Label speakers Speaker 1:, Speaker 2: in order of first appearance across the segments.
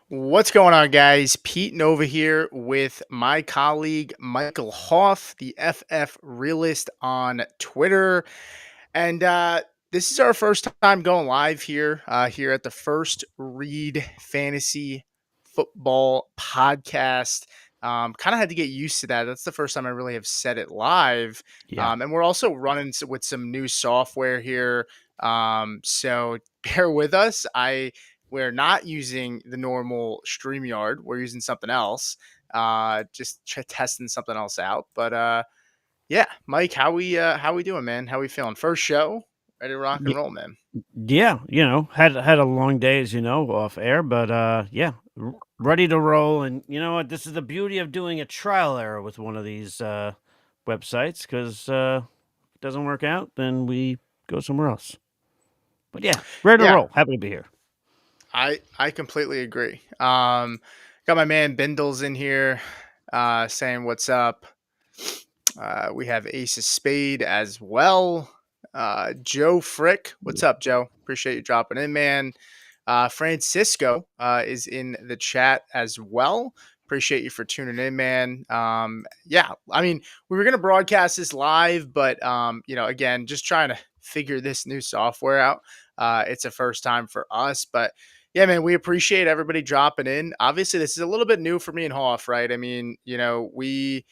Speaker 1: What's going on, guys? Pete Nova here with my colleague Michael Hoff, the FF Realist on Twitter. And this is our first time going live here at the First Read Fantasy Football Podcast. Kind of had to get used to that. That's the first time I really have said it live.
Speaker 2: Yeah.
Speaker 1: And we're also running with some new software here. So bear with us. We're not using the normal StreamYard. We're using something else. Just testing something else out. But yeah, Mike, how we doing, man? How we feeling? First show, ready to rock and
Speaker 2: Y
Speaker 1: roll, man.
Speaker 2: yeah, had a long day, as you know, off air, but, yeah, ready to roll, and you know what? This is the beauty of doing a trial error with one of these, websites, 'cause, if it doesn't work out, then we go somewhere else. But yeah, ready to
Speaker 1: Yeah,
Speaker 2: roll. Happy to be here.
Speaker 1: I completely agree. Got my man Bindles in here, saying what's up. We have Ace of Spade as well. Joe Frick, what's up, Joe? Appreciate you dropping in, man. Francisco is in the chat as well. Appreciate you for tuning in, man. Yeah, I mean, we were gonna broadcast this live, but again, just trying to figure this new software out. It's a first time for us, but yeah, man, we appreciate everybody dropping in. Obviously, this is a little bit new for me and Hoff, right? I mean, we're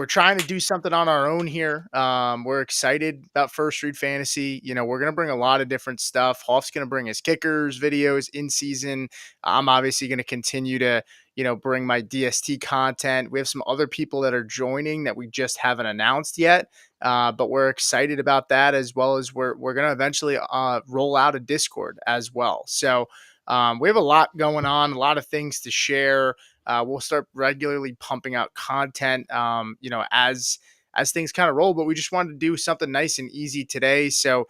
Speaker 1: trying to do something on our own here. We're excited about First Read Fantasy. We're gonna bring a lot of different stuff. Hoff's gonna bring his kickers videos in season. I'm obviously gonna continue to bring my DST content. We have some other people that are joining that we just haven't announced yet. But we're excited about that, as well as we're gonna eventually roll out a Discord as well. So we have a lot going on, a lot of things to share. We'll start regularly pumping out content, as things kind of roll. But we just wanted to do something nice and easy today. So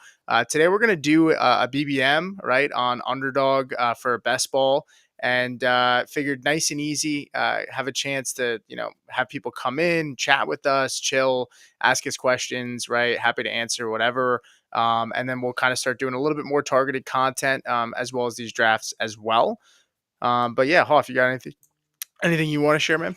Speaker 1: today we're going to do a BBM right on Underdog for best ball, and figured nice and easy. Have a chance to have people come in, chat with us, chill, ask us questions. Right, happy to answer whatever. And then we'll kind of start doing a little bit more targeted content, as well as these drafts as well. But yeah, Hoff, you got anything you want to share, man?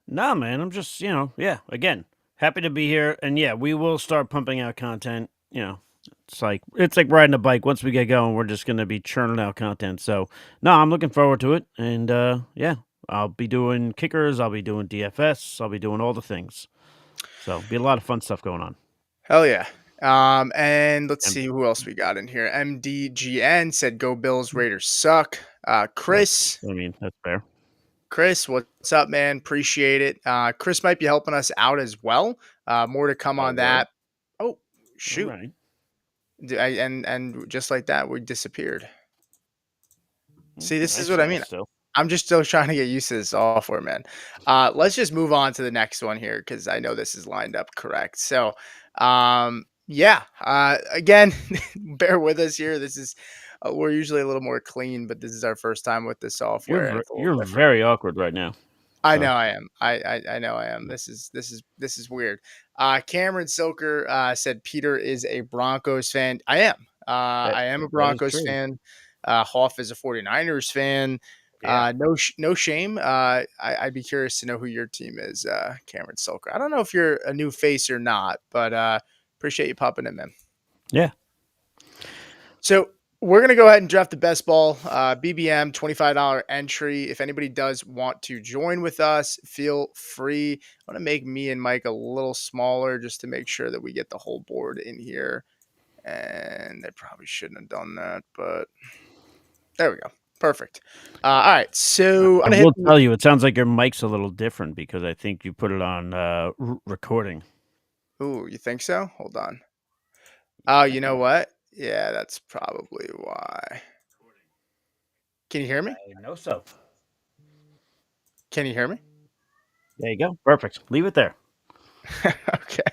Speaker 2: Nah, man, I'm just, yeah, again, happy to be here, and yeah, we will start pumping out content, it's like riding a bike. Once we get going, we're just gonna be churning out content. So, no, I'm looking forward to it, and yeah, I'll be doing kickers, I'll be doing DFS, I'll be doing all the things. So, be a lot of fun stuff going on.
Speaker 1: Hell yeah. And let's
Speaker 2: And
Speaker 1: see who else we got in here. MDGN said, "Go Bills, Raiders suck."
Speaker 2: that's, I mean, that's fair.
Speaker 1: Chris, what's up, man? Appreciate it. Chris might be helping us out as well. More to come
Speaker 2: Oh,
Speaker 1: on
Speaker 2: word.
Speaker 1: that. Oh,
Speaker 2: All
Speaker 1: shoot.
Speaker 2: right.
Speaker 1: And just like that, we disappeared. See, this
Speaker 2: I
Speaker 1: is what I
Speaker 2: see us
Speaker 1: mean.
Speaker 2: still.
Speaker 1: I'm just still trying to get used to this software, man. Let's just move on to the next one here because I know this is lined up correct. So, yeah. Again, bear with us here. This is we're usually a little more clean, but this is our first time with this software, and it's a little
Speaker 2: You're
Speaker 1: different.
Speaker 2: very awkward right now.
Speaker 1: I
Speaker 2: So,
Speaker 1: know I am. I know I am. This is weird. Cameron Silker said Peter is a Broncos fan. I am.
Speaker 2: that
Speaker 1: I am a
Speaker 2: that is
Speaker 1: Broncos
Speaker 2: true.
Speaker 1: fan. Hoff is a 49ers fan.
Speaker 2: Yeah.
Speaker 1: No shame. I'd be curious to know who your team is, Cameron Silker. I don't know if you're a new face or not, but appreciate you popping in, man.
Speaker 2: Yeah.
Speaker 1: So we're going to go ahead and draft the best ball, BBM, $25 entry. If anybody does want to join with us, feel free. I want to make me and Mike a little smaller just to make sure that we get the whole board in here. And they probably shouldn't have done that, but there we go. Perfect. All right. So
Speaker 2: I
Speaker 1: I'm going to hit.
Speaker 2: will tell you, it sounds like your mic's a little different because I think you put it on recording.
Speaker 1: Ooh, you think so? Hold on. Oh, you know what? Yeah, that's probably why. Can you hear me?
Speaker 2: I know so.
Speaker 1: Can you hear me?
Speaker 2: There you go. Perfect. Leave it there.
Speaker 1: Okay.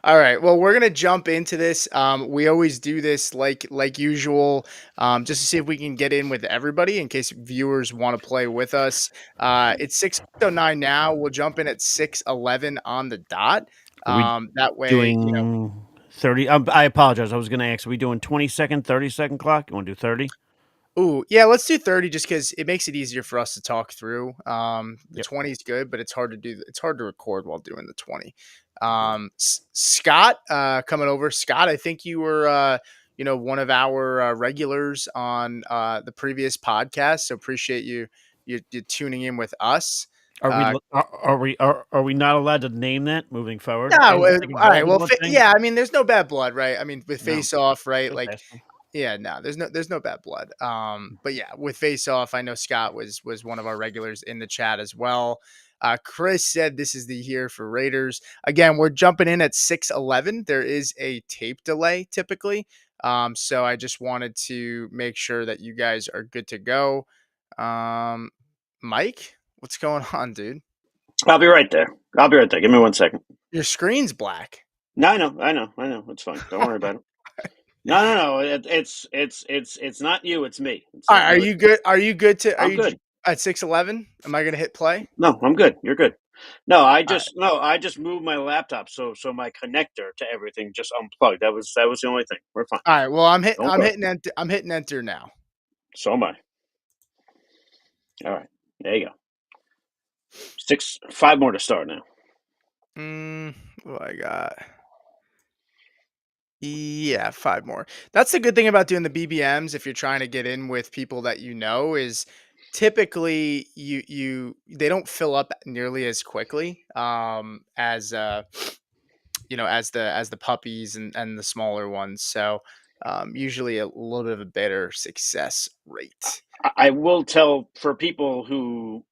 Speaker 1: All right. Well, we're gonna jump into this. We always do this like usual, just to see if we can get in with everybody in case viewers want to play with us. It's 6:09 now. We'll jump in at 6:11 on the dot.
Speaker 2: Are we
Speaker 1: That way,
Speaker 2: doing 30? I apologize. I was going to ask, are we doing 20-second, 30-second clock? You want to do 30?
Speaker 1: Ooh, yeah, let's do 30 just because it makes it easier for us to talk through. The
Speaker 2: Yep.
Speaker 1: 20 is good, but it's hard to record while doing the 20. Scott, coming over. Scott, I think you were, one of our regulars on the previous podcast. So appreciate you tuning in with us.
Speaker 2: Are we
Speaker 1: Uh,
Speaker 2: l- are we not allowed to name that moving forward?
Speaker 1: no,
Speaker 2: Anything
Speaker 1: all right.
Speaker 2: involved in
Speaker 1: Well,
Speaker 2: one thing?
Speaker 1: yeah, I mean, there's no bad blood, right? I mean, with
Speaker 2: No,
Speaker 1: face off, right?
Speaker 2: just
Speaker 1: Like,
Speaker 2: asking.
Speaker 1: yeah, no, there's no bad blood. But yeah, with face off, I know Scott was one of our regulars in the chat as well. Chris said this is the year for Raiders. Again, we're jumping in at 6:11. There is a tape delay typically. So I just wanted to make sure that you guys are good to go. Um, Mike, what's going on, dude?
Speaker 3: I'll be right there. I'll be right there. Give me 1 second.
Speaker 1: Your screen's black.
Speaker 3: No, I know. It's fine. Don't worry about it. No. It's not you. It's me. It's
Speaker 1: All
Speaker 3: not
Speaker 1: right, are
Speaker 3: you.
Speaker 1: you
Speaker 3: It's me.
Speaker 1: good? Are you good to? Are
Speaker 3: I'm
Speaker 1: you
Speaker 3: good.
Speaker 1: at 6:11? Am I gonna hit play?
Speaker 3: No, I'm good. You're good. No,
Speaker 1: All right.
Speaker 3: I just moved my laptop so my connector to everything just unplugged. That was the only thing. We're fine.
Speaker 1: All right. Well,
Speaker 3: Don't
Speaker 1: I'm
Speaker 3: worry.
Speaker 1: hitting enter. I'm hitting enter now.
Speaker 3: So am I. All right. There you go. 5 more to start now.
Speaker 1: What I got? Yeah, five more. That's the good thing about doing the BBMs. If you're trying to get in with people that you know, is typically they don't fill up nearly as quickly as as the puppies and the smaller ones. So usually a little bit of a better success rate.
Speaker 3: I will tell for people who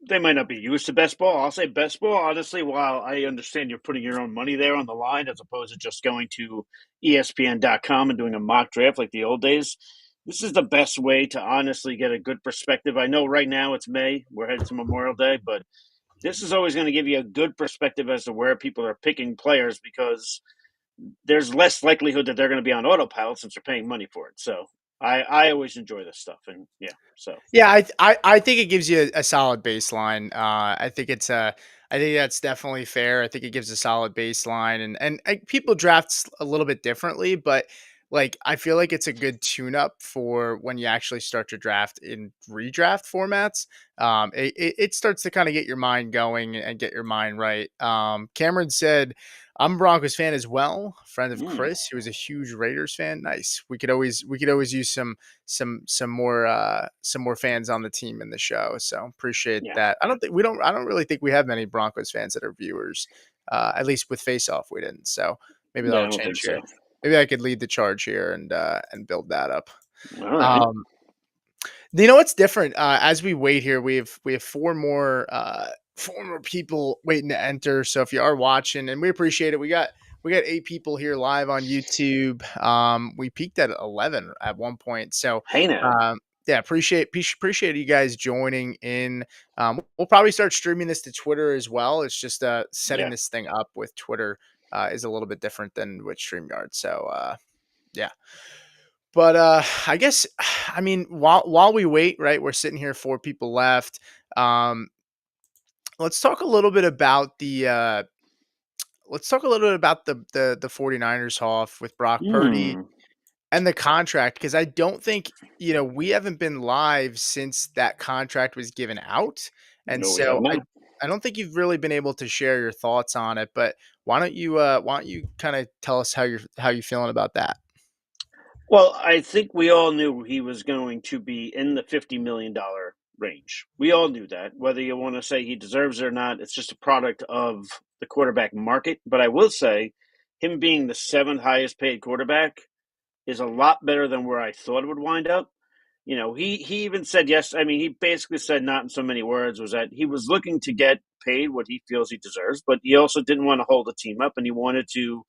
Speaker 3: they might not be used to best ball. I'll say best ball. Honestly, while I understand you're putting your own money there on the line as opposed to just going to ESPN.com and doing a mock draft like the old days, this is the best way to honestly get a good perspective. I know right now it's May, we're headed to Memorial Day, but this is always going to give you a good perspective as to where people are picking players because there's less likelihood that they're going to be on autopilot since they're paying money for it. So I always enjoy this stuff, and yeah, so
Speaker 1: Yeah, I think it gives you a solid baseline. I think that's definitely fair. I think it gives a solid baseline, and people draft a little bit differently, but like I feel like it's a good tune up for when you actually start to draft in redraft formats. It starts to kind of get your mind going and get your mind right. Cameron said, "I'm a Broncos fan as well, friend of
Speaker 3: mm,
Speaker 1: Chris, who is a huge Raiders fan. Nice. We could always use some more fans on the team in the show. So appreciate
Speaker 3: yeah,
Speaker 1: that. I don't really think we have many Broncos fans that are viewers. At least with face off we didn't. So maybe
Speaker 3: yeah, I
Speaker 1: that'll
Speaker 3: don't think
Speaker 1: change here.
Speaker 3: so.
Speaker 1: Maybe I could lead the charge here and build that up.
Speaker 3: All right.
Speaker 1: Um you know what's different? As we wait here, we have four more people waiting to enter. So if you are watching, and we appreciate it, we got 8 people here live on YouTube. We peaked at 11 at one point. So
Speaker 3: Hey now.
Speaker 1: yeah, appreciate you guys joining in. We'll probably start streaming this to Twitter as well. It's just setting
Speaker 3: Yeah.
Speaker 1: this thing up with Twitter is a little bit different than with StreamYard. So yeah. But I guess I mean while we wait, right? We're sitting here, 4 people left. Um, let's talk a little bit about the 49ers off with Brock Purdy
Speaker 3: Hmm.
Speaker 1: and the contract, because I don't think we haven't been live since that contract was given out, and
Speaker 3: No, we have
Speaker 1: so I
Speaker 3: not.
Speaker 1: I don't think you've really been able to share your thoughts on it. But why don't you kind of tell us how you feeling about that?
Speaker 3: Well, I think we all knew he was going to be in the $50 million range. We all knew that. Whether you want to say he deserves it or not, it's just a product of the quarterback market. But I will say, him being the seventh highest paid quarterback is a lot better than where I thought it would wind up. He even said yes. I mean, he basically said not in so many words was that he was looking to get paid what he feels he deserves, but he also didn't want to hold the team up and he wanted to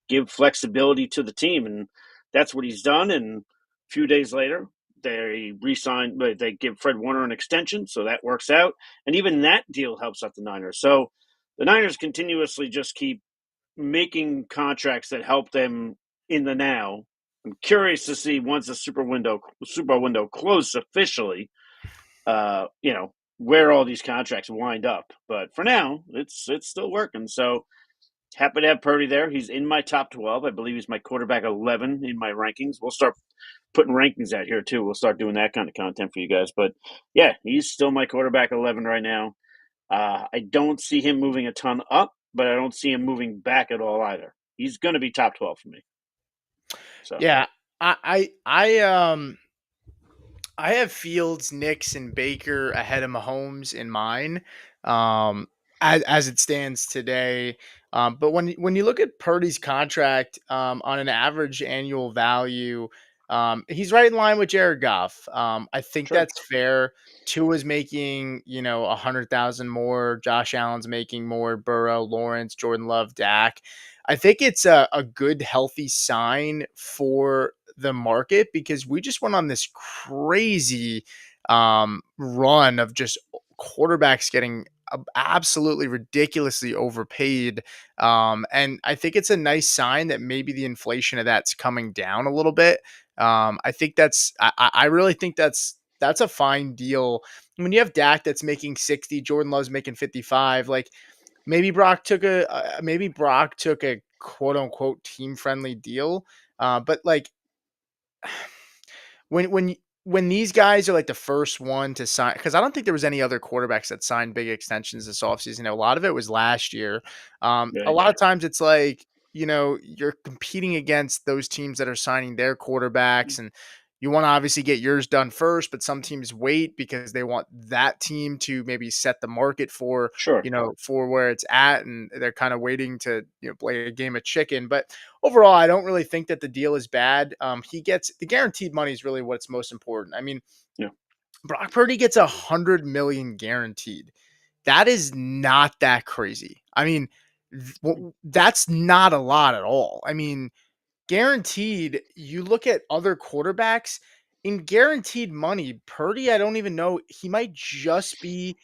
Speaker 3: give flexibility to the team. And that's what he's done. And a few days later, they re-signed, but they give Fred Warner an extension. So that works out. And even that deal helps out the Niners. So the Niners continuously just keep making contracts that help them in the now. I'm curious to see once the Super Bowl window closes officially, where all these contracts wind up. But for now, it's still working. So Happy to have Purdy there. He's in my top 12. I believe he's my quarterback 11 in my rankings. We'll start putting rankings out here too. We'll start doing that kind of content for you guys. But yeah, he's still my quarterback 11 right now. I don't see him moving a ton up, but I don't see him moving back at all either. He's going to be top 12 for me. So
Speaker 1: Yeah, I have Fields, Knicks, and Baker ahead of Mahomes in mine, um, as it stands today. But when you look at Purdy's contract, on an average annual value, he's right in line with Jared Goff. I think
Speaker 3: sure.
Speaker 1: that's fair. Tua's making 100,000 more. Josh Allen's making more. Burrow, Lawrence, Jordan Love, Dak. I think it's a good, healthy sign for the market because we just went on this crazy run of just quarterbacks getting absolutely ridiculously overpaid. And I think it's a nice sign that maybe the inflation of that's coming down a little bit. I think I really think that's a fine deal. When you have Dak that's making 60, Jordan Love's making 55, like maybe Brock took a quote unquote team friendly deal. But like when these guys are like the first one to sign, because I don't think there was any other quarterbacks that signed big extensions this offseason. A lot of it was last year. A
Speaker 3: Right.
Speaker 1: lot of times it's like, you're competing against those teams that are signing their quarterbacks, and you want to obviously get yours done first, but some teams wait because they want that team to maybe set the market for,
Speaker 3: Sure.
Speaker 1: for where it's at, and they're kind of waiting to, play a game of chicken. But overall, I don't really think that the deal is bad. He gets the guaranteed money is really what's most important. I mean,
Speaker 3: Yeah.
Speaker 1: Brock Purdy gets 100 million guaranteed. That is not that crazy. I mean, that's not a lot at all. I mean, guaranteed, you look at other quarterbacks in guaranteed money, Purdy, I don't even know. He might just be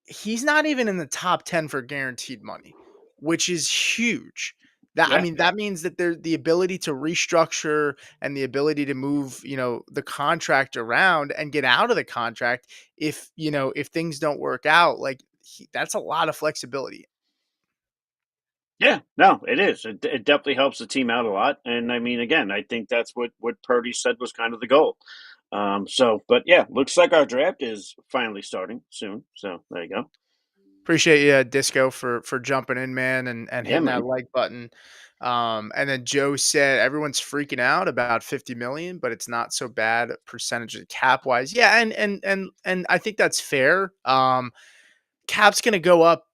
Speaker 1: he's not even in the top 10 for guaranteed money, which is huge.
Speaker 3: Yeah.
Speaker 1: That means that there's the ability to restructure and the ability to move, the contract around and get out of the contract if things don't work out. Like that's a lot of flexibility.
Speaker 3: Yeah, no, it is. It definitely helps the team out a lot. And I mean, again, I think that's what Purdy said was kind of the goal. But yeah, looks like our draft is finally starting soon. So there you go.
Speaker 1: Appreciate you, Disco, for jumping in, man, and
Speaker 3: Yeah,
Speaker 1: hitting that
Speaker 3: man.
Speaker 1: like button. And then Joe said everyone's freaking out about 50 million, but it's not so bad percentage of cap wise. Yeah, and I think that's fair. Cap's going to go up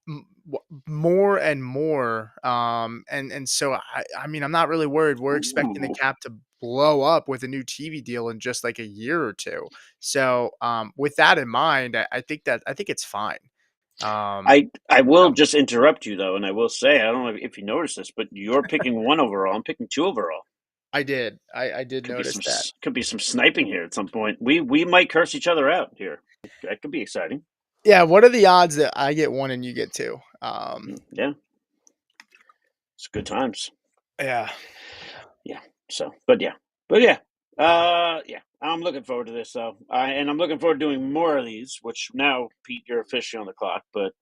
Speaker 1: more and more. And so I mean, I'm not really worried. We're expecting the
Speaker 3: Ooh.
Speaker 1: cap to blow up with a new TV deal in just like a year or two. So with that in mind, I think it's fine. Um,
Speaker 3: I will
Speaker 1: no,
Speaker 3: just interrupt you though, and I will say I don't know if you noticed this, but you're picking one overall. I'm picking two overall.
Speaker 1: I did. I did notice that.
Speaker 3: Could be some sniping here at some point. We might curse each other out here. That could be exciting.
Speaker 1: Yeah, what are the odds that I get one and you get two?
Speaker 3: Yeah, it's good times.
Speaker 1: Yeah.
Speaker 3: Yeah. But yeah. I'm looking forward to this though, and I'm looking forward to doing more of these. Which now, Pete, you're officially on the clock. But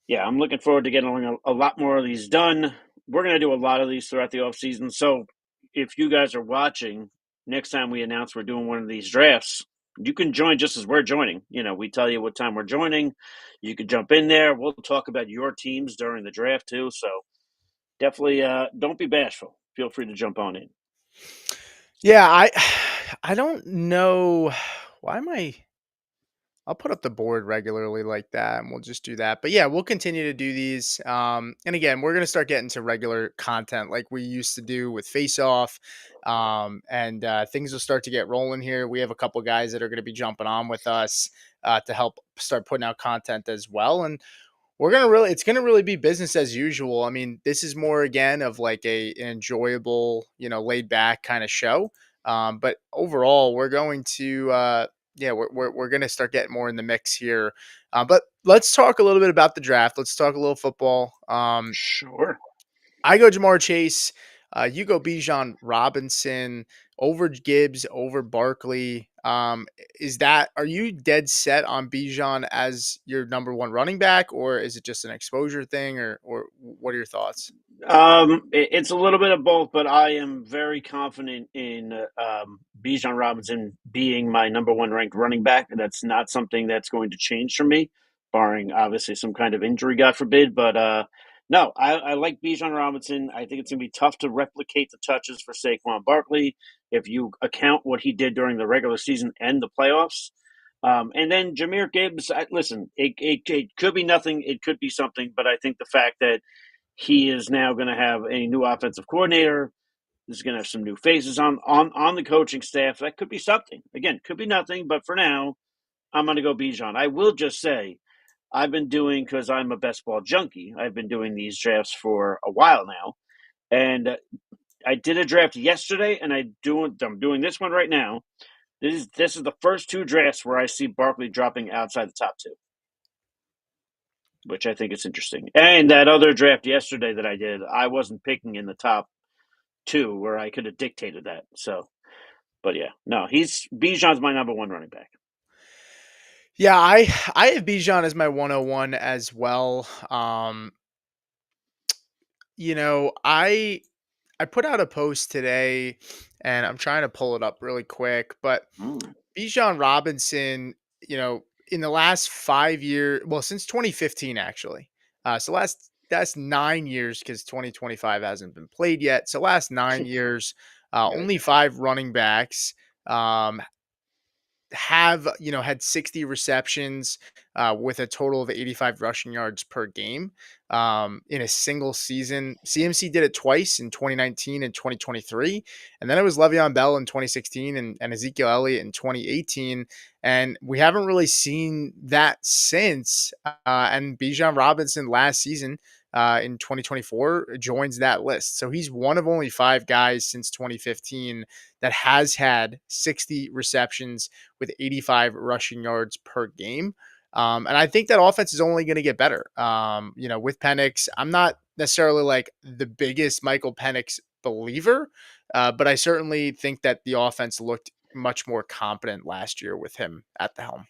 Speaker 3: yeah, I'm looking forward to getting a lot more of these done. We're gonna do a lot of these throughout the off season. So if you guys are watching, next time we announce we're doing one of these drafts, you can join just as we're joining. We tell you what time we're joining. You can jump in there. We'll talk about your teams during the draft too. So definitely, don't be bashful. Feel free to jump on in.
Speaker 1: Yeah, I don't know why am I I'll put up the board regularly like that and we'll just do that. But yeah, we'll continue to do these. And again, we're gonna start getting to regular content like we used to do with Face Off. And things will start to get rolling here. We have a couple guys that are gonna be jumping on with us to help start putting out content as well. And it's gonna really be business as usual. I mean, this is more again of like an enjoyable, laid back kind of show. But overall, we're going to yeah, we're gonna start getting more in the mix here. But let's talk a little bit about the draft. Let's talk a little football.
Speaker 3: Sure.
Speaker 1: I go Jamar Chase. You go Bijan Robinson. over Gibbs, over Barkley. Are you dead set on Bijan as your number one running back, or is it just an exposure thing, or what are your thoughts?
Speaker 3: It's a little bit of both, but I am very confident in Bijan Robinson being my number one ranked running back. That's not something that's going to change for me, barring obviously some kind of injury, God forbid. But no, I like Bijan Robinson. I think it's going to be tough to replicate the touches for Saquon Barkley if you account what he did during the regular season and the playoffs. And then Jahmyr Gibbs, listen, it could be nothing, it could be something, but I think the fact that he is now going to have a new offensive coordinator. He's going to have some new faces on the coaching staff. That could be something. Again, could be nothing, but for now, I'm going to go Bijan. I will just say, I've been doing, because I'm a best ball junkie, I've been doing these drafts for a while now. And I did a draft yesterday, and I'm doing this one right now. This is the first two drafts where I see Barkley dropping outside the top two, which I think is interesting. And that other draft yesterday that I did, I wasn't picking in the top two where I could have dictated that. So, but yeah, no, Bijan's my number one running back.
Speaker 1: Yeah, I have Bijan as my 101 as well. I put out a post today, and I'm trying to pull it up really quick, but Bijan Robinson, in the last 5 years, well, since 2015, actually. So that's 9 years, because 2025 hasn't been played yet. So last 9 years, only five running backs have had 60 receptions with a total of 85 rushing yards per game in a single season. CMC did it twice, in 2019 and 2023, and then it was Le'Veon Bell in 2016 and Ezekiel Elliott in 2018, and we haven't really seen that since. And Bijan Robinson last season, in 2024, joins that list. So he's one of only five guys since 2015 that has had 60 receptions with 85 rushing yards per game. And I think that offense is only going to get better. With Penix, I'm not necessarily like the biggest Michael Penix believer, but I certainly think that the offense looked much more competent last year with him at the helm.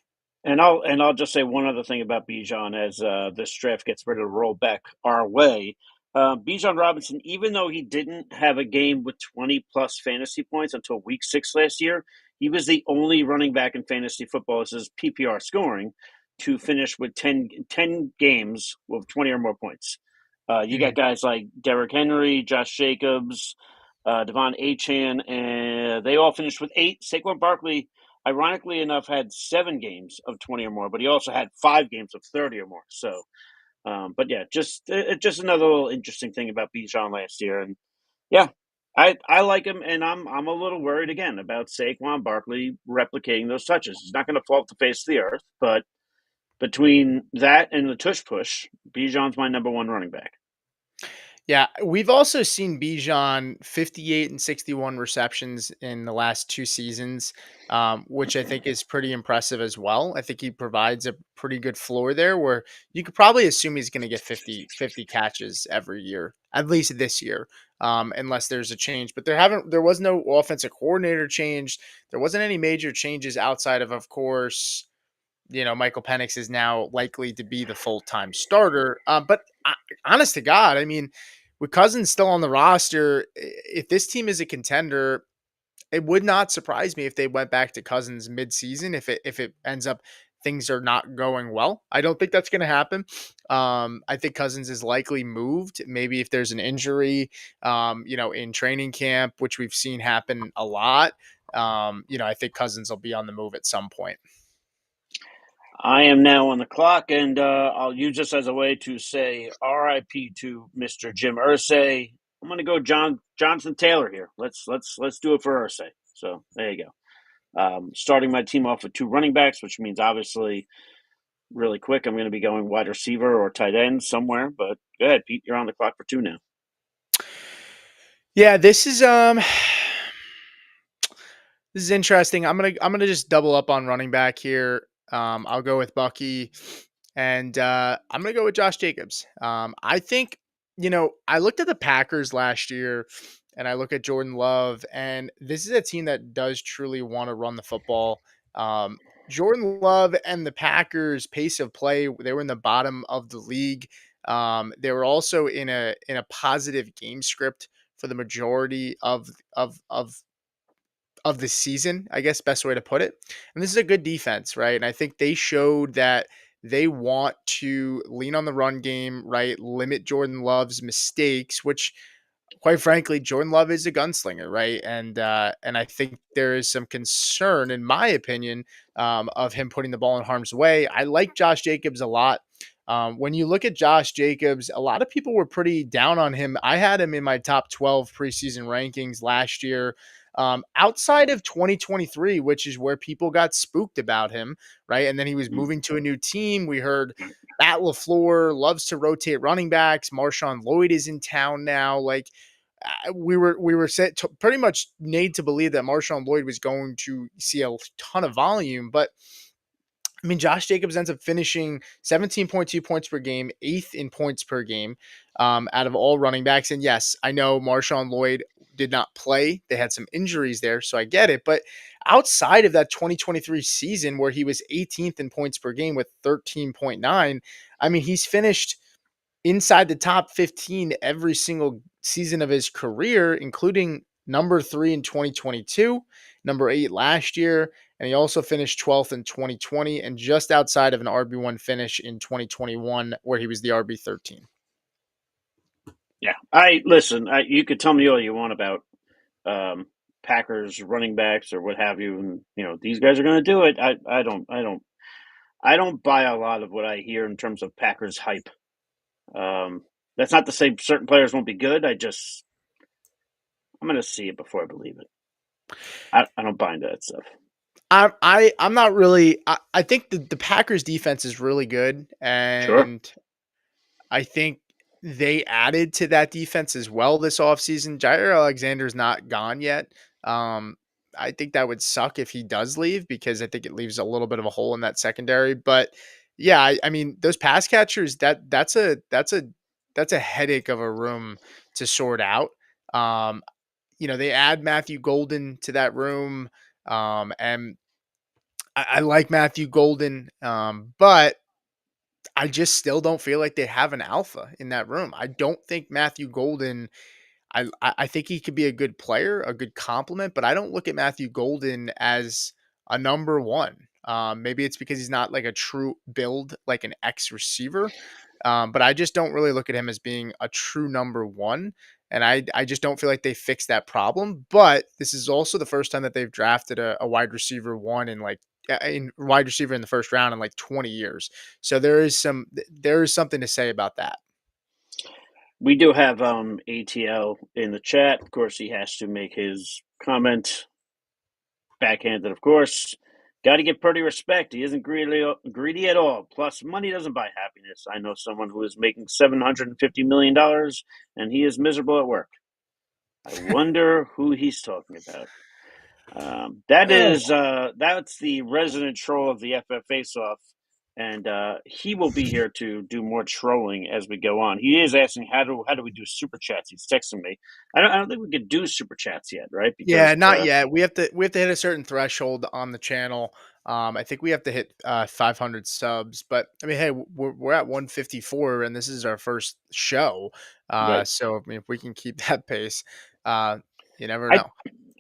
Speaker 3: And I'll just say one other thing about Bijan as this draft gets ready to roll back our way. Bijan Robinson, even though he didn't have a game with 20 plus fantasy points until week 6 last year, he was the only running back in fantasy football, this is PPR scoring, to finish with 10 games with 20 or more points. You got guys like Derrick Henry, Josh Jacobs, Devon Achane, and they all finished with 8. Saquon Barkley, ironically enough, had 7 games of 20 or more, but he also had 5 games of 30 or more. So, but yeah, just another little interesting thing about Bijan last year. And yeah, I like him, and I'm a little worried again about Saquon Barkley replicating those touches. He's not going to fall off the face of the earth, but between that and the tush push, Bijan's my number one running back.
Speaker 1: Yeah, we've also seen Bijan 58 and 61 receptions in the last 2 seasons, which I think is pretty impressive as well. I think he provides a pretty good floor there, where you could probably assume he's going to get 50 catches every year, at least this year, unless there's a change. But there was no offensive coordinator change. There wasn't any major changes outside of course, Michael Penix is now likely to be the full-time starter. But honest to God, I mean, with Cousins still on the roster, if this team is a contender, it would not surprise me if they went back to Cousins mid-season. If it ends up things are not going well, I don't think that's going to happen. I think Cousins is likely moved. Maybe if there's an injury, in training camp, which we've seen happen a lot. I think Cousins will be on the move at some point.
Speaker 3: I am now on the clock, and I'll use this as a way to say R.I.P. to Mr. Jim Irsay. I'm going to go Jonathan Taylor here. Let's do it for Irsay. So there you go. Starting my team off with 2 running backs, which means obviously really quick, I'm going to be going wide receiver or tight end somewhere. But go ahead, Pete. You're on the clock for 2 now.
Speaker 1: Yeah, this is interesting. I'm gonna just double up on running back here. I'll go with Bucky, and I'm gonna go with Josh Jacobs. I think I looked at the Packers last year, and I look at Jordan Love, and this is a team that does truly want to run the football. Um, Jordan Love and the Packers' pace of play, they were in the bottom of the league. They were also in a positive game script for the majority of the season, I guess best way to put it. And this is a good defense, right? And I think they showed that they want to lean on the run game, right? Limit Jordan Love's mistakes, which quite frankly, Jordan Love is a gunslinger, right? And I think there is some concern, in my opinion, of him putting the ball in harm's way. I like Josh Jacobs a lot. When you look at Josh Jacobs, a lot of people were pretty down on him. I had him in my top 12 preseason rankings last year. Outside of 2023, which is where people got spooked about him, right? And then he was moving to a new team. We heard Matt LaFleur loves to rotate running backs. Marshawn Lloyd is in town now. Like we were set to pretty much made to believe that Marshawn Lloyd was going to see a ton of volume, but I mean, Josh Jacobs ends up finishing 17.2 points per game, eighth in points per game out of all running backs. And yes, I know Marshawn Lloyd did not play. They had some injuries there, so I get it. But outside of that 2023 season where he was 18th in points per game with 13.9, I mean, he's finished inside the top 15 every single season of his career, including number 3 in 2022, number 8 last year, and he also finished 12th in 2020 and just outside of an RB1 finish in 2021 where he was the RB13.
Speaker 3: Yeah, I listen. You could tell me all you want about Packers running backs or what have you, and these guys are going to do it. I don't buy a lot of what I hear in terms of Packers hype. That's not to say certain players won't be good. I'm going to see it before I believe it. I don't buy into that stuff.
Speaker 1: I'm not really. I think the Packers defense is really good,
Speaker 3: Sure.
Speaker 1: and I think they added to that defense as well this offseason. Jair Alexander's not gone yet. Um, I think that would suck if he does leave because I think it leaves a little bit of a hole in that secondary. But yeah, I mean those pass catchers that's a headache of a room to sort out. Um, they add Matthew Golden to that room, and I like Matthew Golden, but I just still don't feel like they have an alpha in that room. I don't think Matthew Golden. I think he could be a good player, a good compliment, but I don't look at Matthew Golden as a number one. Maybe it's because he's not like a true build, like an X receiver. But I just don't really look at him as being a true number one. And I just don't feel like they fixed that problem. But this is also the first time that they've drafted a wide receiver one in wide receiver in the first round in like 20 years. So there is something to say about that.
Speaker 3: We do have ATL in the chat. Of course, he has to make his comment backhanded. Of course, got to give Purdy respect. He isn't greedy at all. Plus, money doesn't buy happiness. I know someone who is making $750 million, and he is miserable at work. I wonder who he's talking about. That's the resident troll of the FF Face Off, and he will be here to do more trolling as we go on. He is asking how do we do super chats. He's texting me. I don't think we could do super chats yet, right? Because
Speaker 1: Yeah, not yet. We have to hit a certain threshold on the channel. I think we have to hit 500 subs, but I mean, hey, we're at 154, and this is our first show.
Speaker 3: right.
Speaker 1: So I mean, if we can keep that pace, you never
Speaker 3: I
Speaker 1: know.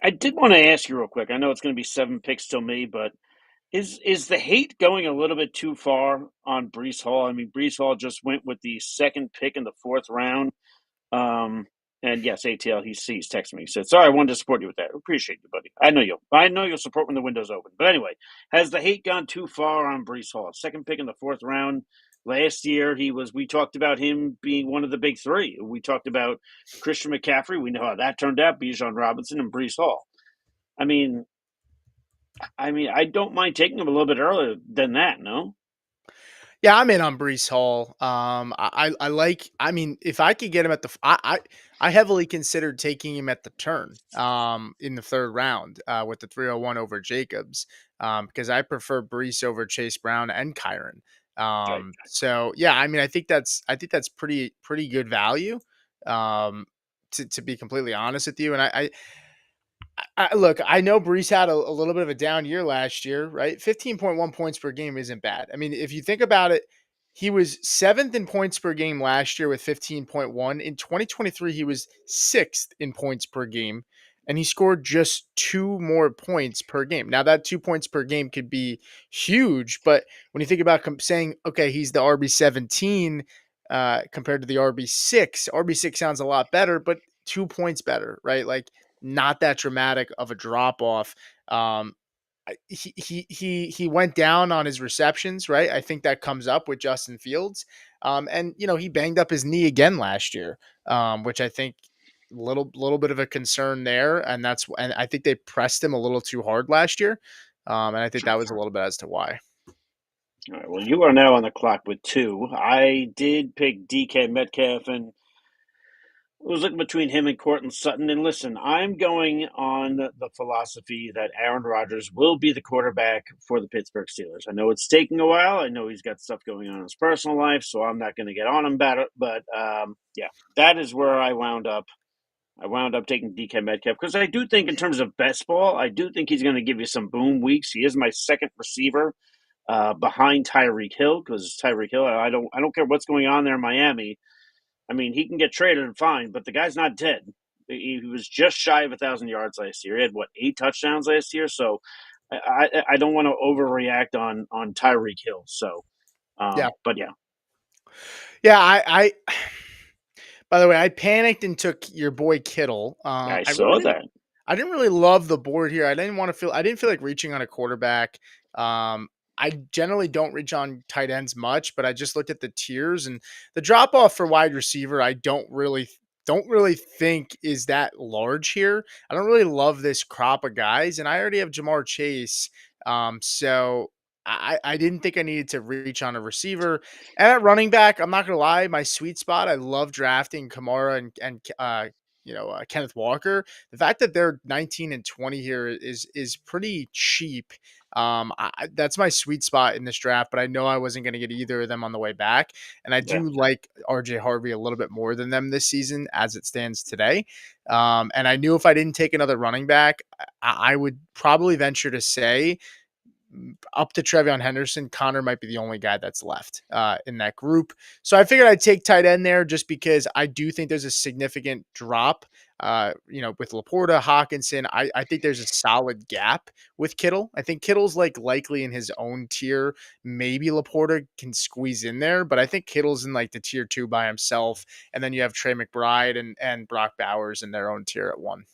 Speaker 3: I did want to ask you real quick. I know it's going to be 7 picks till me, but is the hate going a little bit too far on Brees Hall? I mean, Brees Hall just went with the second pick in the fourth round. And yes, ATL, he's texting me. He said, "Sorry, I wanted to support you with that. Appreciate you, buddy. I know you'll support when the window's open." But anyway, has the hate gone too far on Brees Hall? Second pick in the fourth round. Last year, we talked about him being one of the big three. We talked about Christian McCaffrey. We know how that turned out. Bijan Robinson and Brees Hall. I mean, I don't mind taking him a little bit earlier than that. No,
Speaker 1: Yeah, I'm in on Brees Hall. I like. I mean, if I could get him at I heavily considered taking him at the turn, in the third round, with the 301 over Jacobs, because I prefer Brees over Chase Brown and Kyron.
Speaker 3: right?
Speaker 1: So yeah, I mean, I think that's pretty good value. Um, to be completely honest with you. And look, I know Brees had a little bit of a down year last year, right? 15.1 points per game isn't bad. I mean, if you think about it, he was seventh in points per game last year with 15.1. In 2023, he was sixth in points per game, and he scored just 2 more points per game. Now, that 2 points per game could be huge, but when you think about saying, okay, he's the RB17 compared to the RB6 sounds a lot better, but 2 points better, right? Like, not that dramatic of a drop off. Um, he went down on his receptions, right? I think that comes up with Justin Fields, and he banged up his knee again last year, which I think little bit of a concern there, and I think they pressed him a little too hard last year, and I think that was a little bit as to why.
Speaker 3: All right. Well, you are now on the clock with 2. I did pick DK Metcalf, and I was looking between him and Cortland Sutton. And listen, I'm going on the philosophy that Aaron Rodgers will be the quarterback for the Pittsburgh Steelers. I know it's taking a while. I know he's got stuff going on in his personal life, so I'm not going to get on him about it. But yeah, that is where I wound up. I wound up taking DK Metcalf because I do think, in terms of best ball, I do think he's going to give you some boom weeks. He is my second receiver behind Tyreek Hill, because Tyreek Hill, I don't care what's going on there in Miami. I mean, he can get traded and fine, but the guy's not dead. He was just shy of 1,000 yards last year. He had 8 touchdowns last year. So I don't want to overreact on Tyreek Hill. So,
Speaker 1: Yeah,
Speaker 3: but yeah,
Speaker 1: yeah. I by the way, I panicked and took your boy Kittle.
Speaker 3: I
Speaker 1: I really
Speaker 3: saw
Speaker 1: didn't.
Speaker 3: that.
Speaker 1: I didn't really love the board here. I didn't feel like reaching on a quarterback. I generally don't reach on tight ends much, but I just looked at the tiers and the drop off for wide receiver. I don't really think is that large here. I don't really love this crop of guys, and I already have Jamar Chase. So I didn't think I needed to reach on a receiver. And at running back, I'm not gonna lie, my sweet spot. I love drafting Kamara and Kenneth Walker. The fact that they're 19 and 20 here is pretty cheap. That's my sweet spot in this draft, but I know I wasn't going to get either of them on the way back, and I
Speaker 3: Yeah.
Speaker 1: do like RJ Harvey a little bit more than them this season as it stands today. And I knew if I didn't take another running back, I would probably venture to say up to Trevion Henderson, Connor might be the only guy that's left in that group. So I figured I'd take tight end there just because I do think there's a significant drop. With Laporta, Hawkinson, I think there's a solid gap with Kittle. I think Kittle's likely in his own tier. Maybe Laporta can squeeze in there, but I think Kittle's in the tier 2 by himself. And then you have Trey McBride and Brock Bowers in their own tier at 1.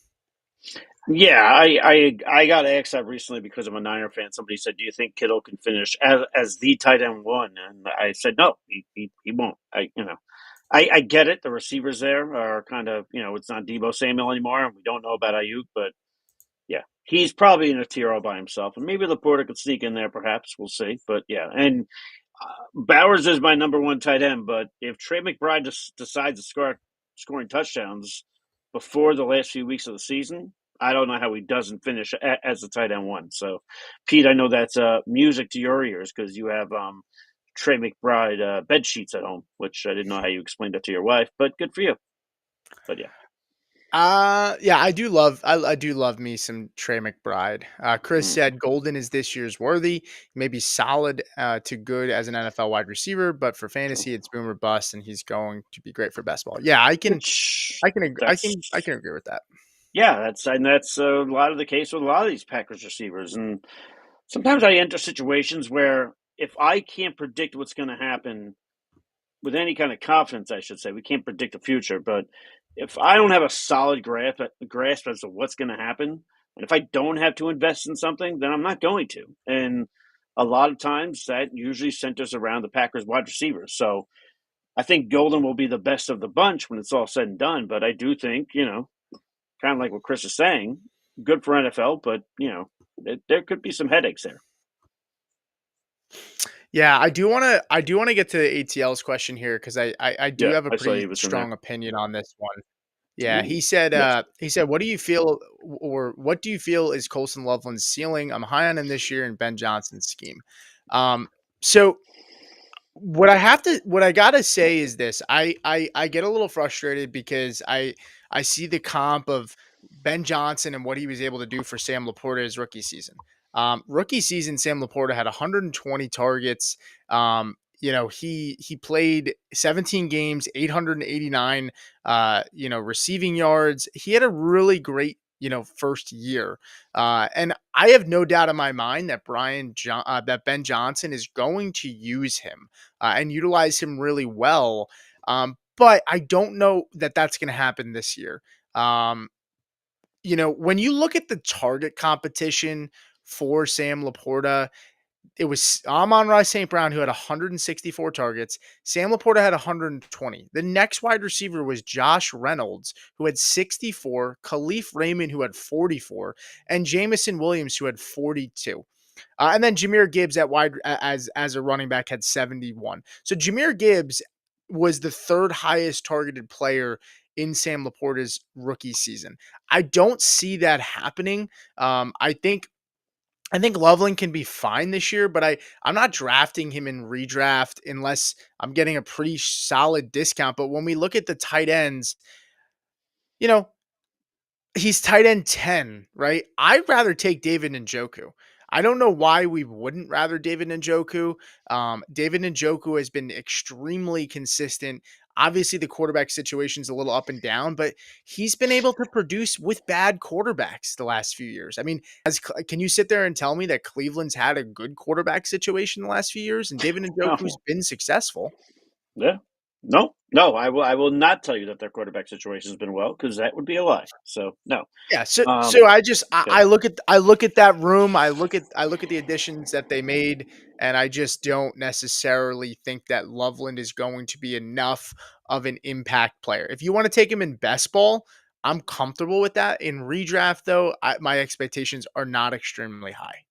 Speaker 3: Yeah, I got asked that recently because I'm a Niner fan. Somebody said, "Do you think Kittle can finish as the tight end 1?" And I said, "No, he won't." I get it. The receivers there are kind of, it's not Debo Samuel anymore, and we don't know about Ayuk, but yeah, he's probably in a tier all by himself, and maybe Laporta could sneak in there, perhaps. We'll see. But yeah, and Bowers is my number 1 tight end, but if Trey McBride decides to start scoring touchdowns before the last few weeks of the season, I don't know how he doesn't finish as the tight end 1. So, Pete, I know that's music to your ears because you have Trey McBride bed sheets at home, which I didn't know how you explained that to your wife, but good for you. But yeah.
Speaker 1: Yeah, I do love me some Trey McBride. Chris said Golden is this year's worthy, maybe solid to good as an NFL wide receiver, but for fantasy it's boom or bust, and he's going to be great for best ball. Yeah,
Speaker 3: Which
Speaker 1: I
Speaker 3: that's
Speaker 1: can agree with that.
Speaker 3: yeah, that's a lot of the case with a lot of these Packers receivers, and sometimes I enter situations where if I can't predict what's going to happen with any kind of confidence, I should say, we can't predict the future, but if I don't have a solid grasp as to what's going to happen, and if I don't have to invest in something, then I'm not going to. And a lot of times that usually centers around the Packers wide receivers. So I think Golden will be the best of the bunch when it's all said and done. But I do think, kind of like what Chris is saying, good for NFL, but, there could be some headaches there.
Speaker 1: Yeah, I do want to get to ATL's question here because I do
Speaker 3: Yeah,
Speaker 1: have a
Speaker 3: I saw
Speaker 1: pretty
Speaker 3: he was in there.
Speaker 1: strong opinion on this one. Yeah,
Speaker 3: Ooh, yes.
Speaker 1: he said, what do you feel is Colson Loveland's ceiling? I'm high on him this year in Ben Johnson's scheme. So what I gotta say is this. I get a little frustrated because I see the comp of Ben Johnson and what he was able to do for Sam Laporta his rookie season. Rookie season, Sam Laporta had 120 targets. He played 17 games, 889 receiving yards. He had a really great first year. And I have no doubt in my mind that that Ben Johnson is going to use him and utilize him really well. But I don't know that that's going to happen this year. Um, when you look at the target competition for Sam Laporta, it was Amon-Ra St. Brown who had 164 targets. Sam Laporta had 120. The next wide receiver was Josh Reynolds, who had 64, Khalif Raymond, who had 44, and Jamison Williams, who had 42. And then Jahmyr Gibbs at wide as a running back had 71. So Jahmyr Gibbs was the third highest targeted player in Sam Laporta's rookie season. I don't see that happening. I think Loveland can be fine this year, but I'm not drafting him in redraft unless I'm getting a pretty solid discount. But when we look at the tight ends, you know, he's tight end 10, right? I'd rather take David Njoku. I don't know why we wouldn't rather David Njoku. David Njoku has been extremely consistent. Obviously, the quarterback situation is a little up and down, but he's been able to produce with bad quarterbacks the last few years. I mean, can you sit there and tell me that Cleveland's had a good quarterback situation the last few years and David Njoku's
Speaker 3: No.
Speaker 1: been successful?
Speaker 3: Yeah. No. I will not tell you that their quarterback situation has been well, because that would be a lie. So no.
Speaker 1: Yeah, so
Speaker 3: Um.
Speaker 1: so I just
Speaker 3: Yeah.
Speaker 1: I look at that room, I look at the additions that they made, and I just don't necessarily think that Loveland is going to be enough of an impact player. If you want to take him in best ball, I'm comfortable with that. In redraft, though, my expectations are not extremely high.